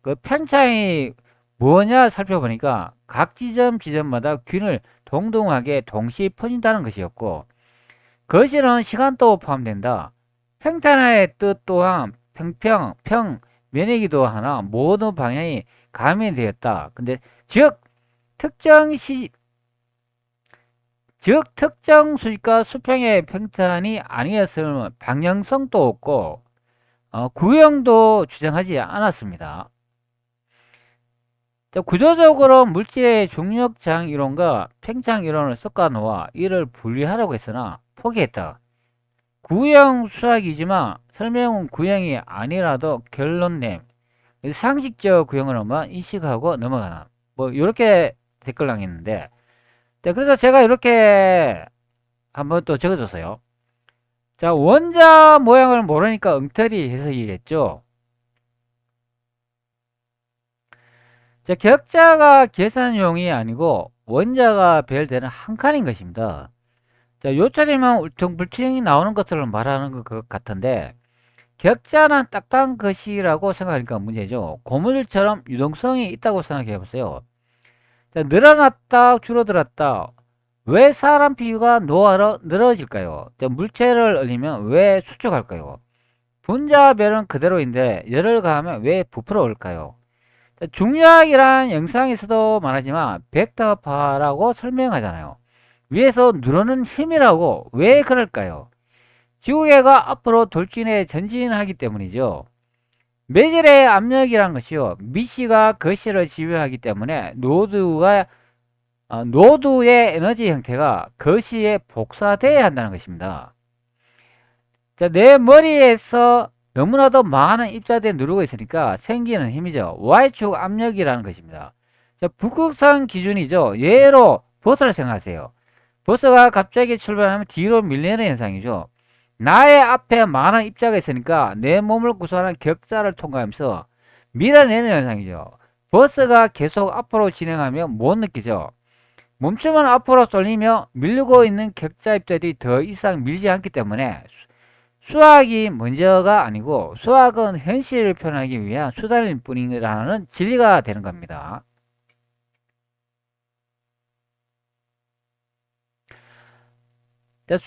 그 편차이 뭐냐 살펴보니까 각 지점마다 균을 동등하게 동시 퍼진다는 것이었고, 거실은 시간도 포함된다. 평탄화의 뜻 또한 평평, 면이기도 하나 모든 방향이 가미되었다. 근데 즉 특정 수직과 수평의 평탄이 아니었으면 방향성도 없고 구형도 주장하지 않았습니다. 자, 구조적으로 물질의 중력장 이론과 팽창 이론을 섞어 놓아 이를 분리하라고 했으나 포기했다. 구형 수학이지만 설명은 구형이 아니라도 결론냄, 상식적 구형으로만 인식하고 넘어가나, 뭐 이렇게 댓글 남겼는데, 자, 그래서 제가 이렇게 한번 또 적어줬어요. 자, 원자 모양을 모르니까 엉터리 해석이겠죠. 자, 격자가 계산용이 아니고 원자가 배열되는 한 칸인 것입니다. 자, 요처리만 울퉁불퉁이 나오는 것들을 말하는 것 같은데, 격자는 딱딱한 것이라고 생각하니까 문제죠. 고무줄처럼 유동성이 있다고 생각해 보세요. 자, 늘어났다 줄어들었다. 왜 사람 피부가 노화로 늘어질까요? 자, 물체를 얼리면 왜 수축할까요? 분자별은 그대로인데 열을 가하면 왜 부풀어 올까요? 자, 중력이란 영상에서도 말하지만 벡터파라고 설명하잖아요. 위에서 누르는 힘이라고. 왜 그럴까요? 지구계가 앞으로 돌진해 전진하기 때문이죠. 매질의 압력이란 것이요, 미시가 거실을 지배하기 때문에 노드의 에너지 형태가 거시에 복사돼야 한다는 것입니다. 자, 내 머리에서 너무나도 많은 입자들이 누르고 있으니까 생기는 힘이죠. Y축 압력이라는 것입니다. 자, 북극성 기준이죠. 예로 버스를 생각하세요. 버스가 갑자기 출발하면 뒤로 밀리는 현상이죠. 나의 앞에 많은 입자가 있으니까 내 몸을 구성하는 격자를 통과하면서 밀어내는 현상이죠. 버스가 계속 앞으로 진행하면 못 느끼죠. 멈추면 앞으로 쏠리며 밀고 있는 격자 입자들이 더 이상 밀지 않기 때문에 수학이 먼저가 아니고 수학은 현실을 표현하기 위한 수단일 뿐이라는 진리가 되는 겁니다.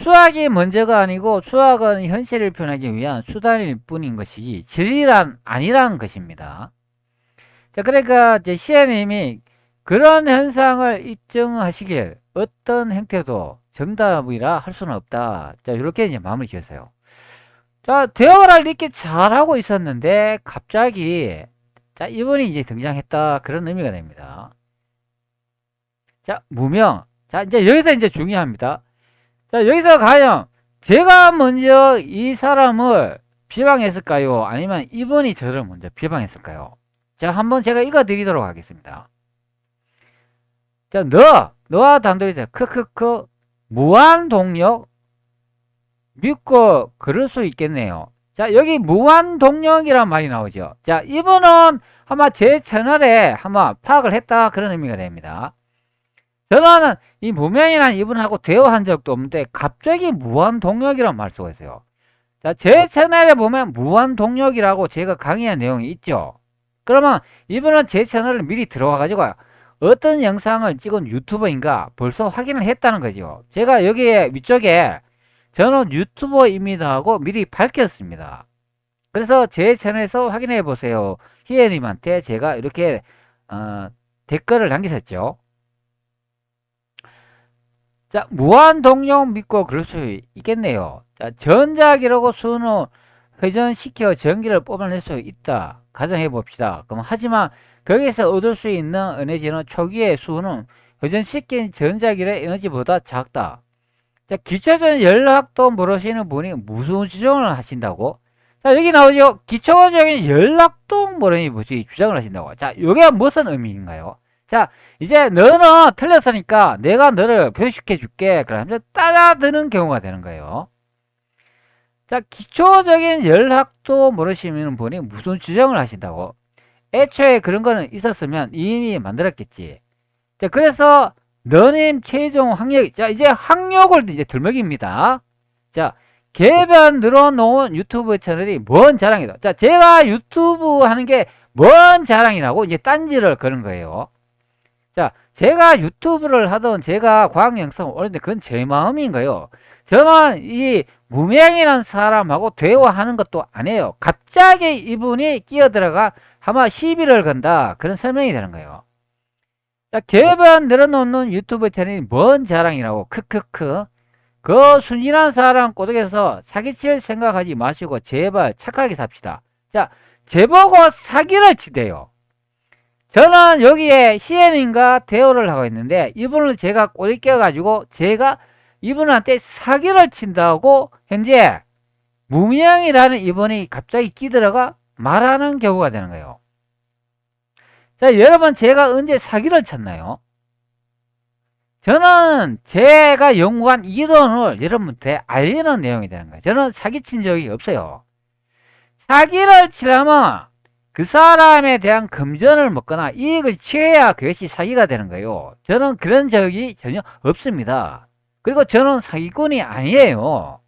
수학이 먼저가 아니고 수학은 현실을 표현하기 위한 수단일 뿐인 것이지 진리란 아니라는 것입니다. 자, 그러니까 시애님이 그런 현상을 입증하시길 어떤 형태도 정답이라 할 수는 없다. 자, 이렇게 이제 마무리 지었어요. 자, 대화를 이렇게 잘하고 있었는데 갑자기 자, 이분이 이제 등장했다. 그런 의미가 됩니다. 자, 무명. 자, 이제 여기서 이제 중요합니다. 자, 여기서 과연 제가 먼저 이 사람을 비방했을까요? 아니면 이분이 저를 먼저 비방했을까요? 자, 한번 제가 읽어 드리도록 하겠습니다. 자, 너와 단둘이 크크크 무한동력 믿고 그럴 수 있겠네요. 자, 여기 무한동력이란 말이 나오죠. 자, 이분은 아마 제 채널에 한번 파악을 했다. 그런 의미가 됩니다. 저는 이 무명이라는 이분하고 대화한 적도 없는데 갑자기 무한동력이라는 말 쓰고 있어요. 자, 제 채널에 보면 무한동력이라고 제가 강의한 내용이 있죠. 그러면 이분은 제 채널을 미리 들어와 가지고 어떤 영상을 찍은 유튜버인가 벌써 확인을 했다는 거죠. 제가 여기에 위쪽에 저는 유튜버입니다 하고 미리 밝혔습니다. 그래서 제 채널에서 확인해 보세요. 희애님한테 제가 이렇게 댓글을 남기셨죠. 자, 무한동력 믿고 그럴 수 있겠네요. 자, 전자기라고 수는 회전시켜 전기를 뽑아낼 수 있다. 가정해 봅시다. 그럼 하지만 거기서 얻을 수 있는 에너지는 초기의 수는 회전시킨 전자기의 에너지보다 작다. 자, 기초적인 연락도 모르시는 분이 무슨 주장을 하신다고? 자, 여기 나오죠. 기초적인 연락도 모르는 분이 주장을 하신다고. 자, 이게 무슨 의미인가요? 자, 이제 너는 틀렸으니까 내가 너를 교육시켜 줄게. 그러면서 따라드는 경우가 되는 거예요. 자, 기초적인 연락도 모르시는 분이 무슨 주장을 하신다고? 애초에 그런 거는 있었으면 이미 만들었겠지. 자, 그래서 너님 최종 학력, 자, 이제 학력을 이제 들먹입니다. 자, 개별 늘어놓은 유튜브 채널이 뭔 자랑이다. 자, 제가 유튜브 하는 게 뭔 자랑이라고 이제 딴지를 거는 거예요. 자, 제가 유튜브를 하던 제가 과학 영상을 올렸는데 그건 제 마음인 거예요. 저는 이 무명이라는 사람하고 대화하는 것도 아니에요. 갑자기 이분이 끼어들어가 아마 시비를 건다. 그런 설명이 되는 거예요. 자, 개별 늘어놓는 유튜브 채널이 뭔 자랑이라고. 크크크. 그 순진한 사람 꼬덕에서 사기칠 생각하지 마시고 제발 착하게 삽시다. 자, 제보고 사기를 치대요. 저는 여기에 시엔님과 대화를 하고 있는데 이분을 제가 꼬리 껴가지고 제가 이분한테 사기를 친다고 현재 무명이라는 이분이 갑자기 끼들어가 말하는 경우가 되는 거예요. 자, 여러분 제가 언제 사기를 쳤나요? 저는 제가 연구한 이론을 여러분한테 알리는 내용이 되는 거예요. 저는 사기친 적이 없어요. 사기를 치려면 그 사람에 대한 금전을 먹거나 이익을 취해야 그것이 사기가 되는 거예요. 저는 그런 적이 전혀 없습니다. 그리고 저는 사기꾼이 아니에요.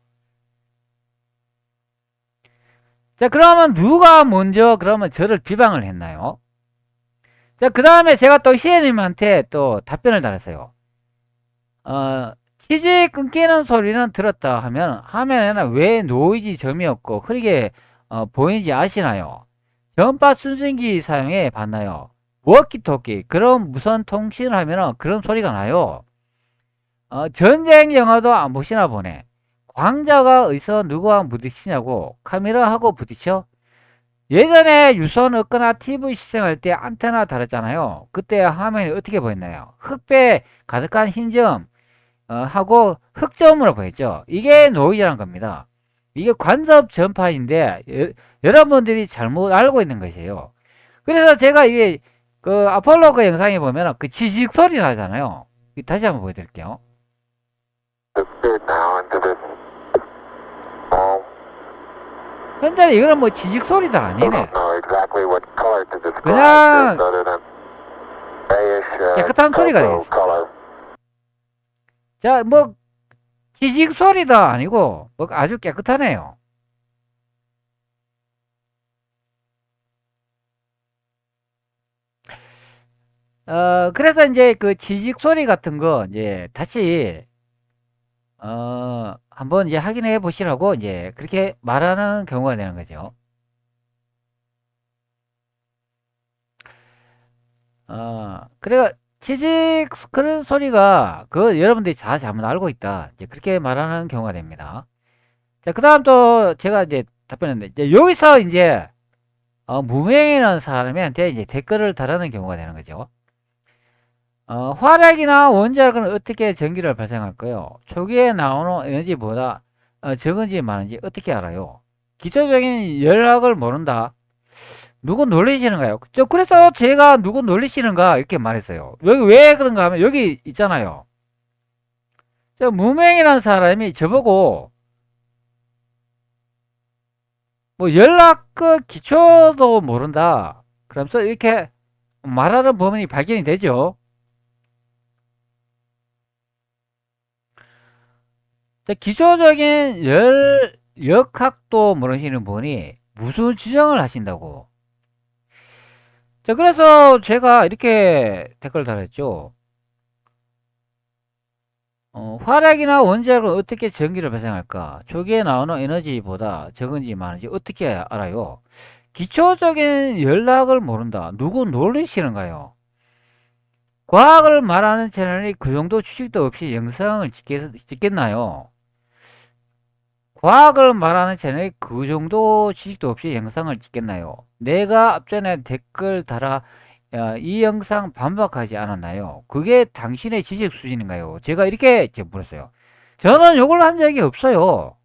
자, 그러면 누가 먼저 그러면 저를 비방을 했나요? 자, 그 다음에 제가 또 시애님한테 또 답변을 달았어요. 치즈 끊기는 소리는 들었다 하면 화면에는 왜 노이즈 점이 없고 흐리게 보이는지 아시나요? 전파 순전기 사용해 봤나요? 워키토키 그런 무선 통신을 하면 그런 소리가 나요. 전쟁 영화도 안 보시나 보네. 광자가 어디서 누구와 부딪히냐고 카메라하고 부딪혀? 예전에 유선 얻거나 TV 시청할 때 안테나 달았잖아요. 그때 화면이 어떻게 보였나요? 흑백 가득한 흰점 하고 흑점으로 보였죠. 이게 노이즈라는 겁니다. 이게 간접 전파인데 여러분들이 잘못 알고 있는 것이에요. 그래서 제가 이게 그 아폴로 그 영상에 보면 그 지직 소리 나잖아요. 다시 한번 보여드릴게요. 현재 이거는 뭐 지직 소리도 아니네. 그냥 깨끗한 소리가 되겠습니다. 자, 뭐 지직 소리도 아니고 뭐 아주 깨끗하네요. 그래서 이제 그 지직 소리 같은 거 이제 다시 한번 이제 확인해 보시라고 이제 그렇게 말하는 경우가 되는 거죠. 그래가 지직 그런 소리가 그 여러분들이 다 잘못 알고 있다. 이제 그렇게 말하는 경우가 됩니다. 자, 그 다음 또 제가 이제 답변했는데 이제 여기서 이제 무명이라는 사람한테 이제 댓글을 달하는 경우가 되는 거죠. 화력이나 원자력은 어떻게 전기를 발생할까요? 초기에 나오는 에너지보다 적은지 많은지 어떻게 알아요? 기초적인 연락을 모른다. 누구 놀리시는가요? 그래서 제가 누구 놀리시는가 이렇게 말했어요. 여기 왜 그런가 하면 여기 있잖아요. 무명이라는 사람이 저보고 뭐 연락 그 기초도 모른다. 그러면서 이렇게 말하는 부분이 발견이 되죠. 기초적인 역학도 모르시는 분이 무슨 주장을 하신다고? 자, 그래서 제가 이렇게 댓글 달았죠. 화력이나 원자력을 어떻게 전기를 발생할까? 초기에 나오는 에너지보다 적은지 많은지 어떻게 알아요? 기초적인 연락을 모른다. 누구 놀리시는가요? 과학을 말하는 채널이 그 정도 추측도 없이 영상을 찍겠나요? 과학을 말하는 채널이 그 정도 지식도 없이 영상을 찍겠나요? 내가 앞전에 댓글 달아 이 영상 반박하지 않았나요? 그게 당신의 지식 수준인가요? 제가 이렇게 물었어요. 저는 욕을 한 적이 없어요.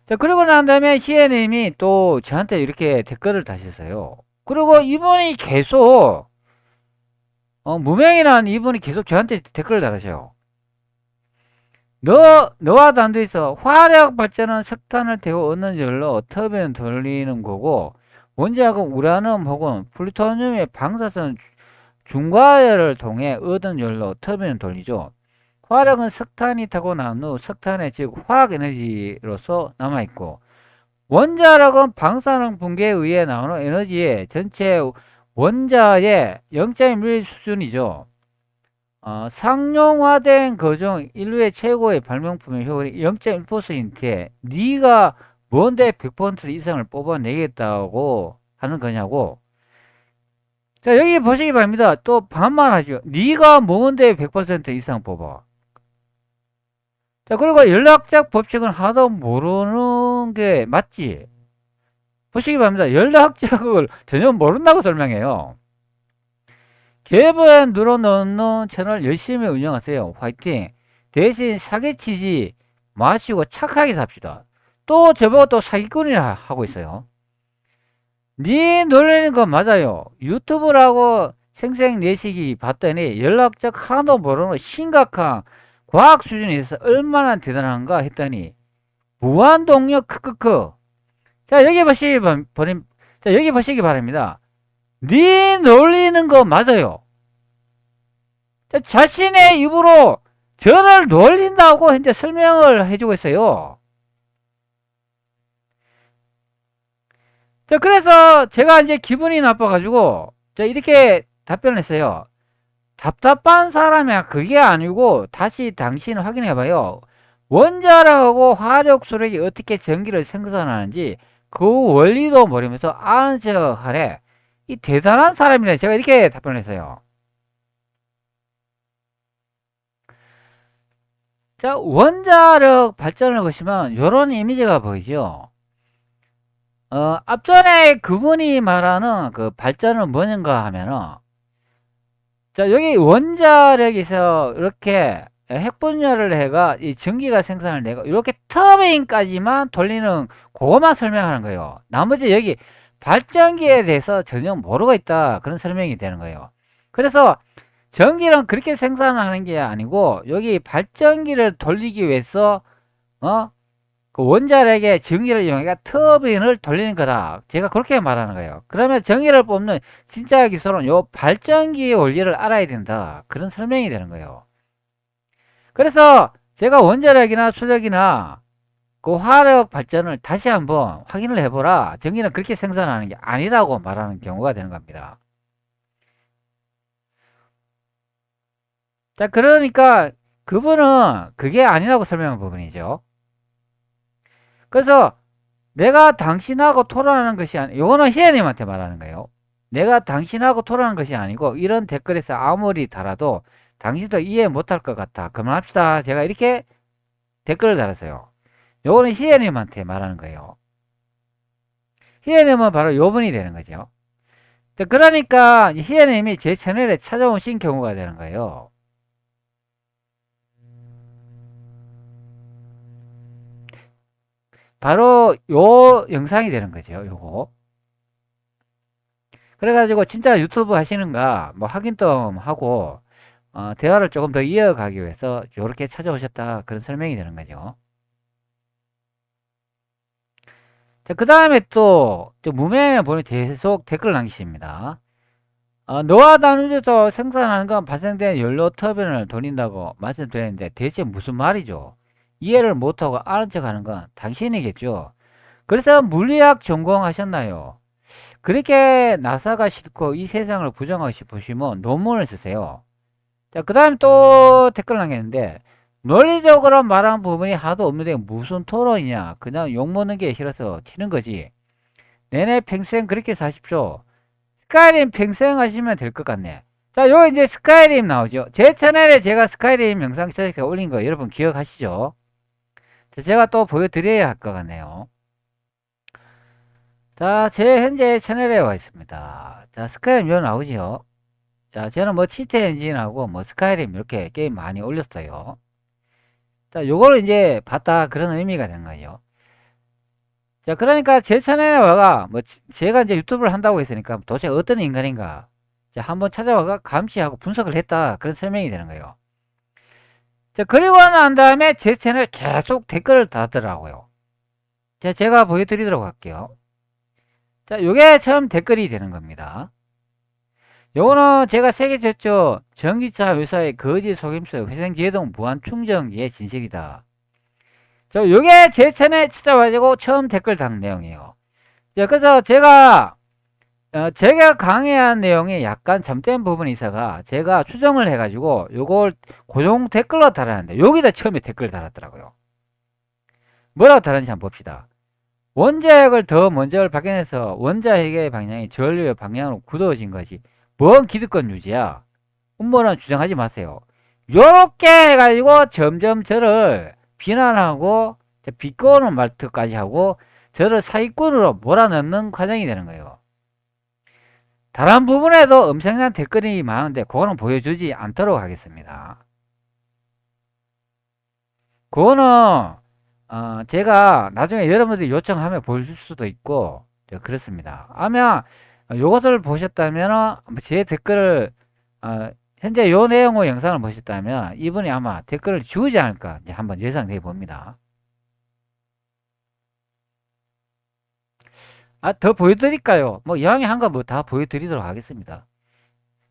자, 그러고 난 다음에 시애님이 또 저한테 이렇게 댓글을 다셨어요. 그리고 이분이 계속 무명이라는 이분이 계속 저한테 댓글을 달으셔요. 너와 단두에서 화력 발전은 석탄을 태워 얻는 열로 터빈 돌리는 거고, 원자력은 우라늄 혹은 플루토늄의 방사선 중과열을 통해 얻은 열로 터빈을 돌리죠. 화력은 석탄이 타고 난 후 석탄의 즉 화학 에너지로서 남아있고, 원자력은 방사능 붕괴에 의해 나오는 에너지의 전체 원자의 0.1 수준이죠. 상용화된 거중 인류의 최고의 발명품의 효율이 0.1%인데 네가 뭔데 100% 이상을 뽑아내겠다고 하는 거냐고. 자, 여기 보시기 바랍니다. 또 반말하죠. 네가 뭔데 100% 이상 뽑아. 자, 그리고 연락적 법칙은 하나도 모르는 게 맞지? 보시기 바랍니다. 연락적을 전혀 모른다고 설명해요. 개발 늘어놓는 채널 열심히 운영하세요. 화이팅. 대신 사기치지 마시고 착하게 삽시다. 또 저보고 또 사기꾼이라 하고 있어요. 네 놀리는 거 맞아요. 유튜브라고 생색내시기 봤더니 연락적 하나도 모르는 심각한 과학 수준에 있어서 얼마나 대단한가 했더니 무한동력 크크크. 자, 여기 보시기 바랍니다. 네 놀리는 거 맞아요. 자신의 입으로 저를 놀린다고 현재 설명을 해주고 있어요. 자, 그래서 제가 이제 기분이 나빠가지고 이렇게 답변을 했어요. 답답한 사람이야. 그게 아니고 다시 당신 확인해봐요. 원자력하고 화력 소력이 어떻게 전기를 생산하는지 그 원리도 모르면서 아는 척 하래. 이 대단한 사람이네. 제가 이렇게 답변을 했어요. 자, 원자력 발전을 보시면 이런 이미지가 보이죠. 앞전에 그분이 말하는 그 발전은 뭐는가 하면은, 자, 여기 원자력에서 이렇게 핵분열을 해가 이 전기가 생산을 되고 이렇게 터빈까지만 돌리는 그것만 설명하는 거예요. 나머지 여기 발전기에 대해서 전혀 모르고 있다, 그런 설명이 되는 거예요. 그래서 전기는 그렇게 생산하는 게 아니고 여기 발전기를 돌리기 위해서 그 원자력의 전기를 이용해 터빈을 돌리는 거다. 제가 그렇게 말하는 거예요. 그러면 전기를 뽑는 진짜 기술은 요 발전기의 원리를 알아야 된다, 그런 설명이 되는 거예요. 그래서 제가 원자력이나 수력이나 그 화력 발전을 다시 한번 확인을 해보라. 전기는 그렇게 생산하는 게 아니라고 말하는 경우가 되는 겁니다. 자, 그러니까 그분은 그게 아니라고 설명한 부분이죠. 그래서 내가 당신하고 토론하는 것이 아니, 요거는 희애님한테 말하는 거예요. 내가 당신하고 토론하는 것이 아니고 이런 댓글에서 아무리 달아도 당신도 이해 못할 것 같아. 그만합시다. 제가 이렇게 댓글을 달았어요. 요거는 희애님한테 말하는 거예요. 희애님은 바로 요분이 되는 거죠. 그러니까 희애님이 제 채널에 찾아오신 경우가 되는 거예요. 바로 요 영상이 되는 거죠. 요거. 그래가지고 진짜 유튜브 하시는가 뭐 확인도 하고 대화를 조금 더 이어가기 위해서 요렇게 찾아오셨다, 그런 설명이 되는 거죠. 자, 그 다음에 또 무명에 보면 계속 댓글 남기십니다. 노화 단위에서 생산하는 건 발생된 연료 터빈을 돌린다고 말씀드렸는데 대체 무슨 말이죠? 이해를 못하고 아는 척 하는 건 당신이겠죠. 그래서 물리학 전공하셨나요? 그렇게 나사가 싫고 이 세상을 부정하고 싶으시면 논문을 쓰세요. 자, 그 다음에 또 댓글 남겼는데, 논리적으로 말한 부분이 하나도 없는데 무슨 토론이냐. 그냥 욕먹는 게 싫어서 치는 거지. 내내 평생 그렇게 사십시오. 스카이림 평생 하시면 될 것 같네. 자, 요 이제 스카이림 나오죠. 제 채널에 제가 스카이림 영상 제작해 올린 거 여러분 기억하시죠? 자, 제가 또 보여드려야 할 것 같네요. 자, 제 현재 채널에 와 있습니다. 자, 스카이림 요 나오죠. 자, 저는 뭐 치트 엔진하고 뭐 스카이림 이렇게 게임 많이 올렸어요. 자, 요거를 이제 봤다 그런 의미가 되는 거죠. 자, 그러니까 제 채널에 와가 뭐 제가 이제 유튜브를 한다고 했으니까 도대체 어떤 인간인가 자, 한번 찾아와가 감시하고 분석을 했다 그런 설명이 되는 거예요. 자, 그리고 난 다음에 제 채널 계속 댓글을 달더라고요. 자, 제가 보여드리도록 할게요. 자, 요게 처음 댓글이 되는 겁니다. 요거는 제가 세계 최초 전기차 회사의 거짓 속임수 회생제동 무한 충전기의 진실이다. 저 요게 제 채널에 찾아와가지고 처음 댓글 단 내용이에요. 자, 그래서 제가 강의한 내용이 약간 잘못된 부분이 있어가 제가 추정을 해가지고 요걸 고정 댓글로 달았는데 여기다 처음에 댓글 달았더라고요. 뭐라고 달았는지 한번 봅시다. 원자핵을 더 먼저 발견해서 원자핵의 방향이 전류의 방향으로 굳어진 것이 뭔 기득권 유지야. 음모론 주장하지 마세요. 요렇게 해가지고 점점 저를 비난하고 비꼬는 말투까지 하고 저를 사기꾼으로 몰아넣는 과정이 되는 거예요. 다른 부분에도 엄청난 댓글이 많은데 그거는 보여주지 않도록 하겠습니다. 그거는 제가 나중에 여러분들이 요청하면 보여줄 수도 있고 그렇습니다. 아마 요것을 보셨다면 제 댓글을 현재 요 내용의 영상을 보셨다면 이분이 아마 댓글을 지우지 않을까 이제 한번 예상해 봅니다. 더 보여드릴까요? 뭐 이왕에 한 거 뭐 다 보여드리도록 하겠습니다.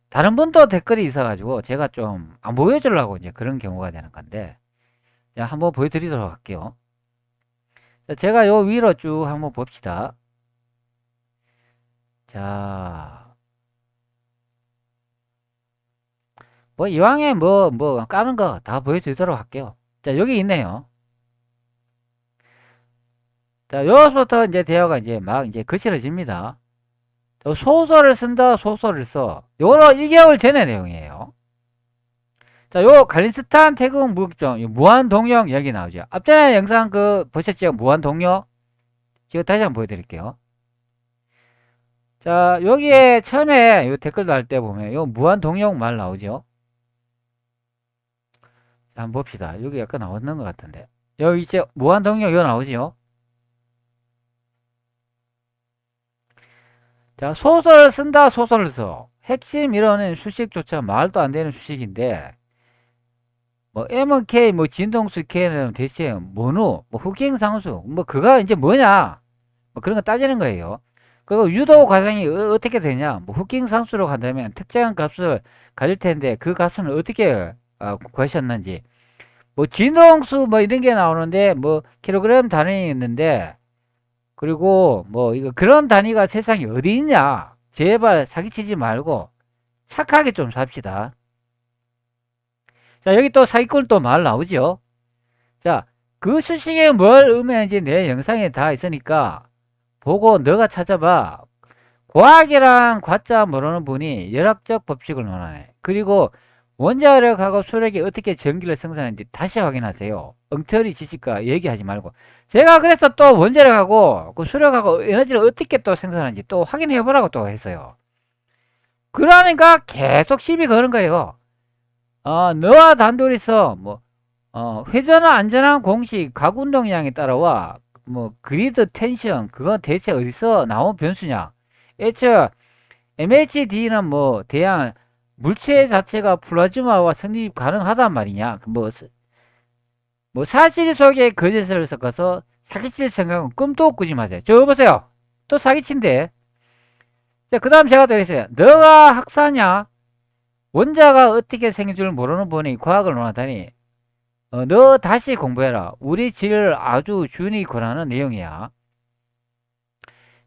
다른 분도 댓글이 있어가지고 제가 좀 안 보여주려고 이제 그런 경우가 되는 건데 한번 보여드리도록 할게요. 제가 요 위로 쭉 한번 봅시다. 자, 뭐 이왕에 뭐 까는 거 다 보여드리도록 할게요. 자, 여기 있네요. 자, 여기서부터 이제 대화가 이제 막 이제 거칠어집니다. 소설을 쓴다, 소설을 써. 요거 1개월 전의 내용이에요. 자, 요 갈린스탄 태국 무역정 무한동력 여기 나오죠. 앞전에 영상 보셨죠? 무한동력. 제가 다시 한번 보여드릴게요. 자, 여기에 처음에 요 댓글 달 때 보면 요 무한동력 말 나오죠. 자, 한번 봅시다. 여기 약간 나왔는 것 같은데. 여기 이제 무한동력 요 나오죠. 자, 소설을 쓴다, 소설을 써. 핵심 이론은 수식조차 말도 안 되는 수식인데, 뭐, MK, 뭐, 진동수 K는 대체 뭐누, 뭐, 흑행상수, 뭐, 그가 이제 뭐냐, 뭐, 그런 거 따지는 거예요. 그리고 유도 과정이 어떻게 되냐, 뭐, 흑행상수로 간다면 특정한 값을 가질 텐데, 그 값은 어떻게 구하셨는지, 뭐, 진동수, 뭐, 이런 게 나오는데, 뭐, 킬로그램 단위 있는데, 그리고 뭐 이거 그런 단위가 세상에 어디 있냐. 제발 사기치지 말고 착하게 좀 삽시다. 자, 여기 또 사기꾼 또 말 나오죠. 자, 그 수식에 뭘 의미하는지 내 영상에 다 있으니까 보고 너가 찾아봐. 과학이랑 과자 모르는 분이 열학적 법칙을 논하네. 그리고 원자력하고 수력이 어떻게 전기를 생산하는지 다시 확인하세요. 엉터리 지식과 얘기하지 말고. 제가 그래서 또 원자력하고 그 수력하고 에너지를 어떻게 또 생산하는지 또 확인해 보라고 또 했어요. 그러니까 계속 시비 거는 거예요. 너와 단둘이서 회전은 안전한 공식 각운동량에 따라와 그리드 텐션 그건 대체 어디서 나온 변수냐. 애초 MHD는 대한 물체 자체가 플라즈마와 성립 가능하단 말이냐. 사실 속에 거짓을 섞어서 사기칠 생각은 꿈도 꾸지 마세요. 저 보세요. 또 사기친데. 자, 그 다음 제가 또 했어요. 너가 학사냐? 원자가 어떻게 생긴 줄 모르는 분이 과학을 논하다니. 너 다시 공부해라. 우리 질을 아주 준히 권하는 내용이야.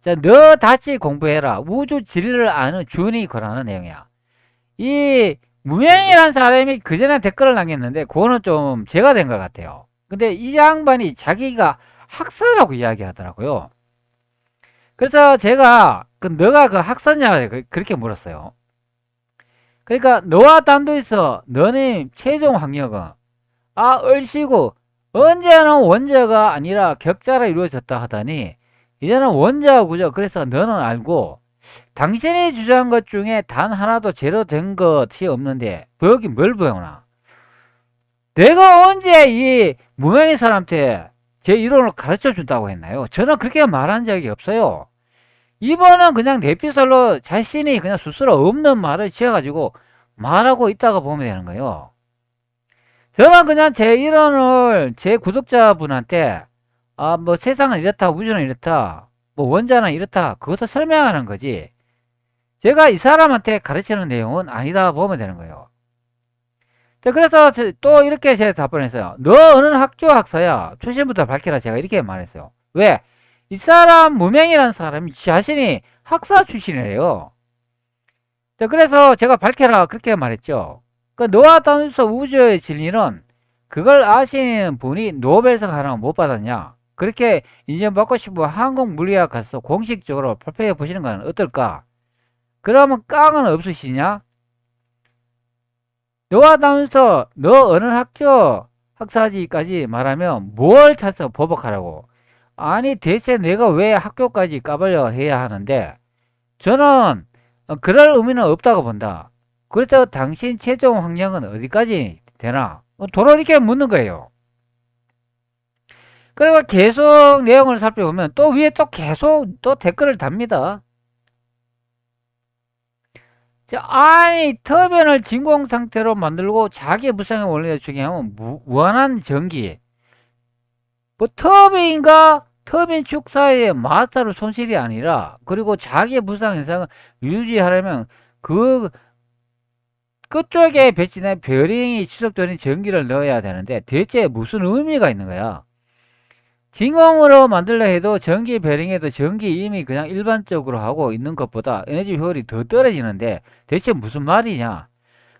자, 너 다시 공부해라. 우주 진리를 아는 준이 권하는 내용이야. 이 무명이라는 사람이 그전에 댓글을 남겼는데 그거는 좀 제가 된 것 같아요. 근데 이 양반이 자기가 학사라고 이야기하더라고요. 그래서 제가 너가 그 학사냐 그렇게 물었어요. 그러니까 너와 단도에서 너네 최종 학력은 얼씨구 언제는 원자가 아니라 격자로 이루어졌다 하다니 이제는 원자 구조. 그래서 너는 알고 당신이 주장한 것 중에 단 하나도 제로 된 것이 없는데 여기 뭘 배우나? 내가 언제 이 무명의 사람한테 제 이론을 가르쳐 준다고 했나요? 저는 그렇게 말한 적이 없어요. 이번은 그냥 내피셜로 자신이 그냥 스스로 없는 말을 지어가지고 말하고 있다가 보면 되는 거예요. 저는 그냥 제 이론을 제 구독자분한테 뭐 세상은 이렇다, 우주는 이렇다, 뭐 원자는 이렇다, 그것을 설명하는 거지. 제가 이 사람한테 가르치는 내용은 아니다 보면 되는 거예요. 자, 그래서 또 이렇게 제가 답변했어요. 너 어느 학교 학사야? 출신부터 밝혀라. 제가 이렇게 말했어요. 왜? 이 사람 무명이라는 사람이 자신이 학사 출신이에요. 자, 그래서 제가 밝혀라 그렇게 말했죠. 그 너와 단서 우주의 진리는 그걸 아시는 분이 노벨상 하나 못 받았냐? 그렇게 인정받고 싶으면 항공물리학 가서 공식적으로 발표해 보시는 건 어떨까? 그러면 깡은 없으시냐? 너와 단서 너 어느 학교 학사지까지 말하면 뭘 찾아서 보복하라고? 아니 대체 내가 왜 학교까지 까발려 해야 하는데 저는 그럴 의미는 없다고 본다. 그렇다고 당신 최종 학력은 어디까지 되나? 도로 이렇게 묻는 거예요. 그리고 계속 내용을 살펴보면 또 위에 또 계속 또 댓글을 답니다. 자, 아니 터빈을 진공 상태로 만들고 자기 부상의 원리를 적용하면 무한한 전기. 뭐 터빈과 터빈 축 사이의 마사로 손실이 아니라 그리고 자기 부상 현상을 유지하려면 그 끝쪽에 배치된 베어링이 지속되는 전기를 넣어야 되는데 대체 무슨 의미가 있는 거야? 진공으로 만들려 해도 전기 베어링에도 전기 이미 그냥 일반적으로 하고 있는 것보다 에너지 효율이 더 떨어지는데 대체 무슨 말이냐?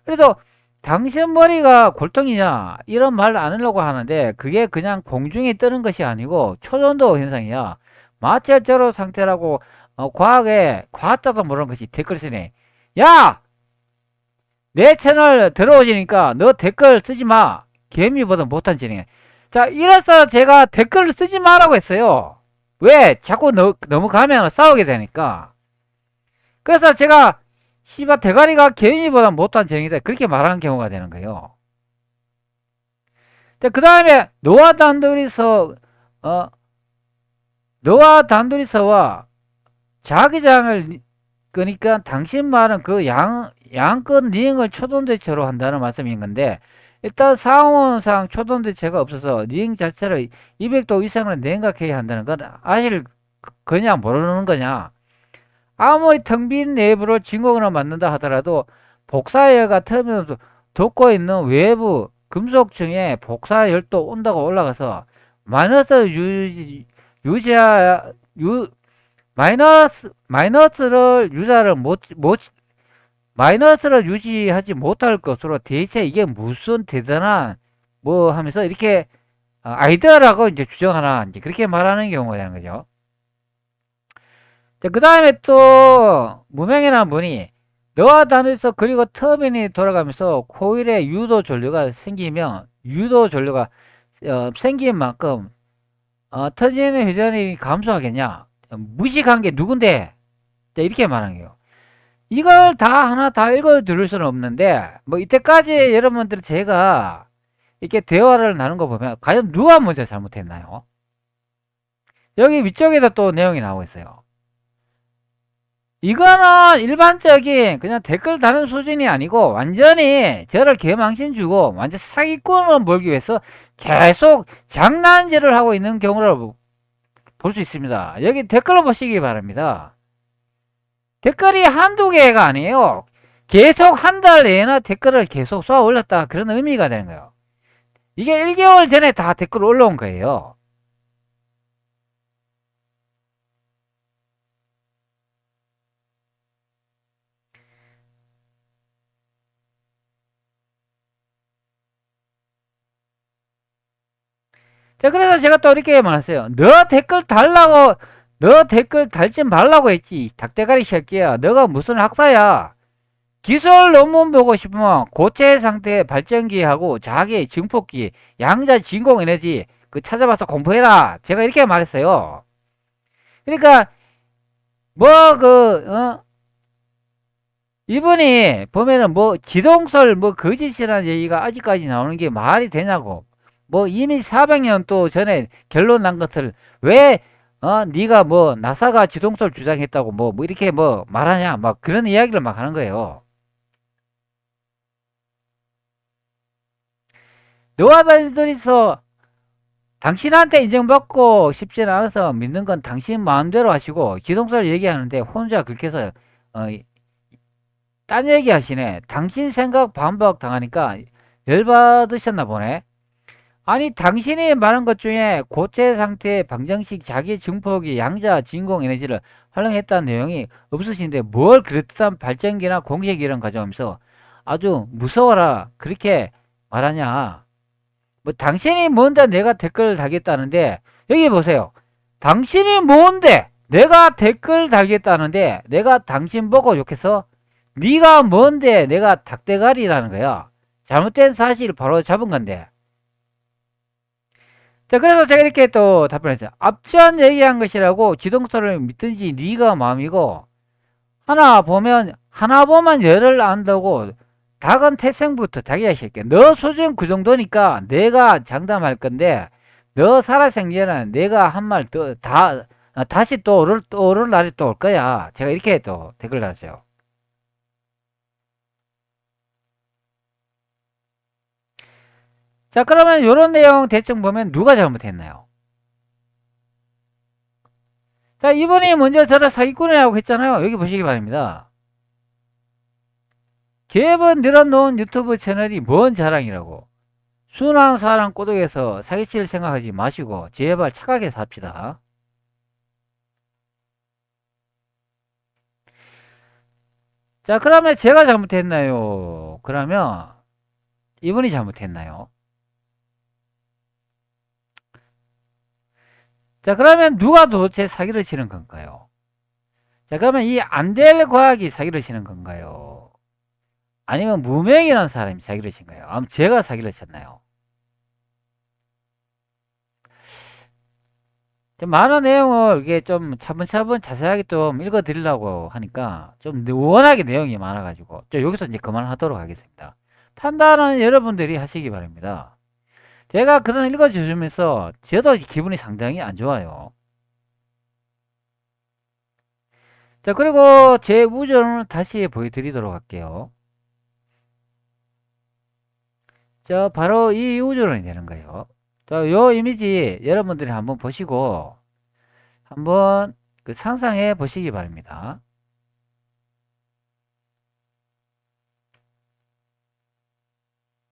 그래도 당신 머리가 골통이냐? 이런 말 안 하려고 하는데 그게 그냥 공중에 뜨는 것이 아니고 초전도 현상이야. 마찰 제로 상태라고 과학에 과학자도 모르는 것이 댓글 쓰네. 야! 내 채널 들어오시니까 너 댓글 쓰지 마. 개미보다 못한 진행. 자, 이래서 제가 댓글을 쓰지 마라고 했어요. 왜? 자꾸 넘어가면 싸우게 되니까. 그래서 제가 씨발 대가리가 개미보다 못한 진행이다. 그렇게 말하는 경우가 되는 거예요. 자, 그 다음에 너와 단둘이서와 자기장을 그러니까 당신 말은 그 양끝 링을 초돈대체로 한다는 말씀인 건데 일단 상온상 초돈대체가 없어서 링 자체를 200도 이상을 냉각해야 한다는 건 아실 그냥 모르는 거냐? 아무리 텅 빈 내부를 진공으로 만든다 하더라도 복사열과 틈에서 돋고 있는 외부 금속층에 복사열도 온도가 올라가서 마이너스를 유지하지 못할 것으로 대체 이게 무슨 대단한 뭐 하면서 이렇게 아이디어라고 이제 주장하나 이제 그렇게 말하는 경우가 되는 거죠. 그 다음에 또 무명이라는 분이 너와 단에서 그리고 터빈이 돌아가면서 코일에 유도 전류가 생기면 유도 전류가 생긴 만큼 터지는 회전이 감소하겠냐? 무식한 게 누군데? 이렇게 말하는 거예요. 이걸 다 하나 다 읽어 들을 수는 없는데 뭐 이때까지 여러분들 제가 이렇게 대화를 나눈 거 보면 과연 누가 먼저 잘못했나요? 여기 위쪽에도 또 내용이 나오고 있어요. 이거는 일반적인 그냥 댓글 다는 수준이 아니고 완전히 저를 개망신 주고 완전 사기꾼을 몰기 위해서 계속 장난질을 하고 있는 경우를 볼 수 있습니다. 여기 댓글을 보시기 바랍니다. 댓글이 한두 개가 아니에요. 계속 한 달 내에나 댓글을 계속 쏘아 올렸다 그런 의미가 되는 거예요. 이게 1개월 전에 다 댓글 올라온 거예요. 자, 그래서 제가 또 이렇게 말했어요. 너 댓글 달지 말라고 했지. 닭대가리 새끼야. 너가 무슨 학사야. 기술 논문 보고 싶으면 고체 상태 발전기하고 자기 증폭기, 양자 진공 에너지 그 찾아봐서 공부해라. 제가 이렇게 말했어요. 그러니까 이분이 보면은 지동설 거짓이라는 얘기가 아직까지 나오는 게 말이 되냐고. 이미 400년 또 전에 결론 난 것을 왜 네가 나사가 지동설 주장했다고 이렇게 말하냐 막 그런 이야기를 막 하는 거예요. 너와 둘이서 당신한테 인정받고 싶지는 않아서 믿는 건 당신 마음대로 하시고 지동설 얘기하는데 혼자 그렇게 해서 딴 얘기 하시네. 당신 생각 반박 당하니까 열받으셨나 보네. 아니 당신이 말한 것 중에 고체 상태 방정식 자기 증폭이 양자 진공 에너지를 활용했다는 내용이 없으신데 뭘 그럴듯한 발전기나 공식 이런 가져오면서 아주 무서워라 그렇게 말하냐. 당신이 뭔데 내가 댓글 달겠다는데 여기 보세요. 당신이 뭔데 내가 댓글 달겠다는데 내가 당신 보고 욕해서 네가 뭔데 내가 닭대가리라는 거야. 잘못된 사실을 바로 잡은 건데. 자, 그래서 제가 이렇게 또 답변했어요. 앞전 얘기한 것이라고 지동설을 믿든지 네가 마음이고 하나 보면 열을 안다고 닭은 태생부터 닭이야 새끼야. 너 수준 그 정도니까 내가 장담할 건데 너 살아생전은 내가 한 말 다시 또 오를 날이 또 올 거야. 제가 이렇게 또 댓글 달았어요. 자, 그러면 이런 내용 대충 보면 누가 잘못했나요? 자, 이분이 먼저 저를 사기꾼이라고 했잖아요. 여기 보시기 바랍니다. 개번 늘어놓은 유튜브 채널이 뭔 자랑이라고. 순한 사람 꼬독에서 사기칠 생각하지 마시고 제발 착하게 삽시다. 자, 그러면 제가 잘못했나요? 그러면 이분이 잘못했나요? 자, 그러면 누가 도대체 사기를 치는 건가요? 자, 그러면 이 안 될 과학이 사기를 치는 건가요? 아니면 무명이라는 사람이 사기를 친 거예요? 아니면 제가 사기를 쳤나요? 많은 내용을 이게 좀 차분차분 자세하게 좀 읽어 드리려고 하니까 좀 워낙에 내용이 많아가지고 여기서 이제 그만하도록 하겠습니다. 판단은 여러분들이 하시기 바랍니다. 제가 그런 읽어주시면서 저도 기분이 상당히 안 좋아요. 자, 그리고 제 우전을 다시 보여드리도록 할게요. 자, 바로 이 우전이 되는 거예요. 자, 요 이미지 여러분들이 한번 보시고 한번 상상해 보시기 바랍니다.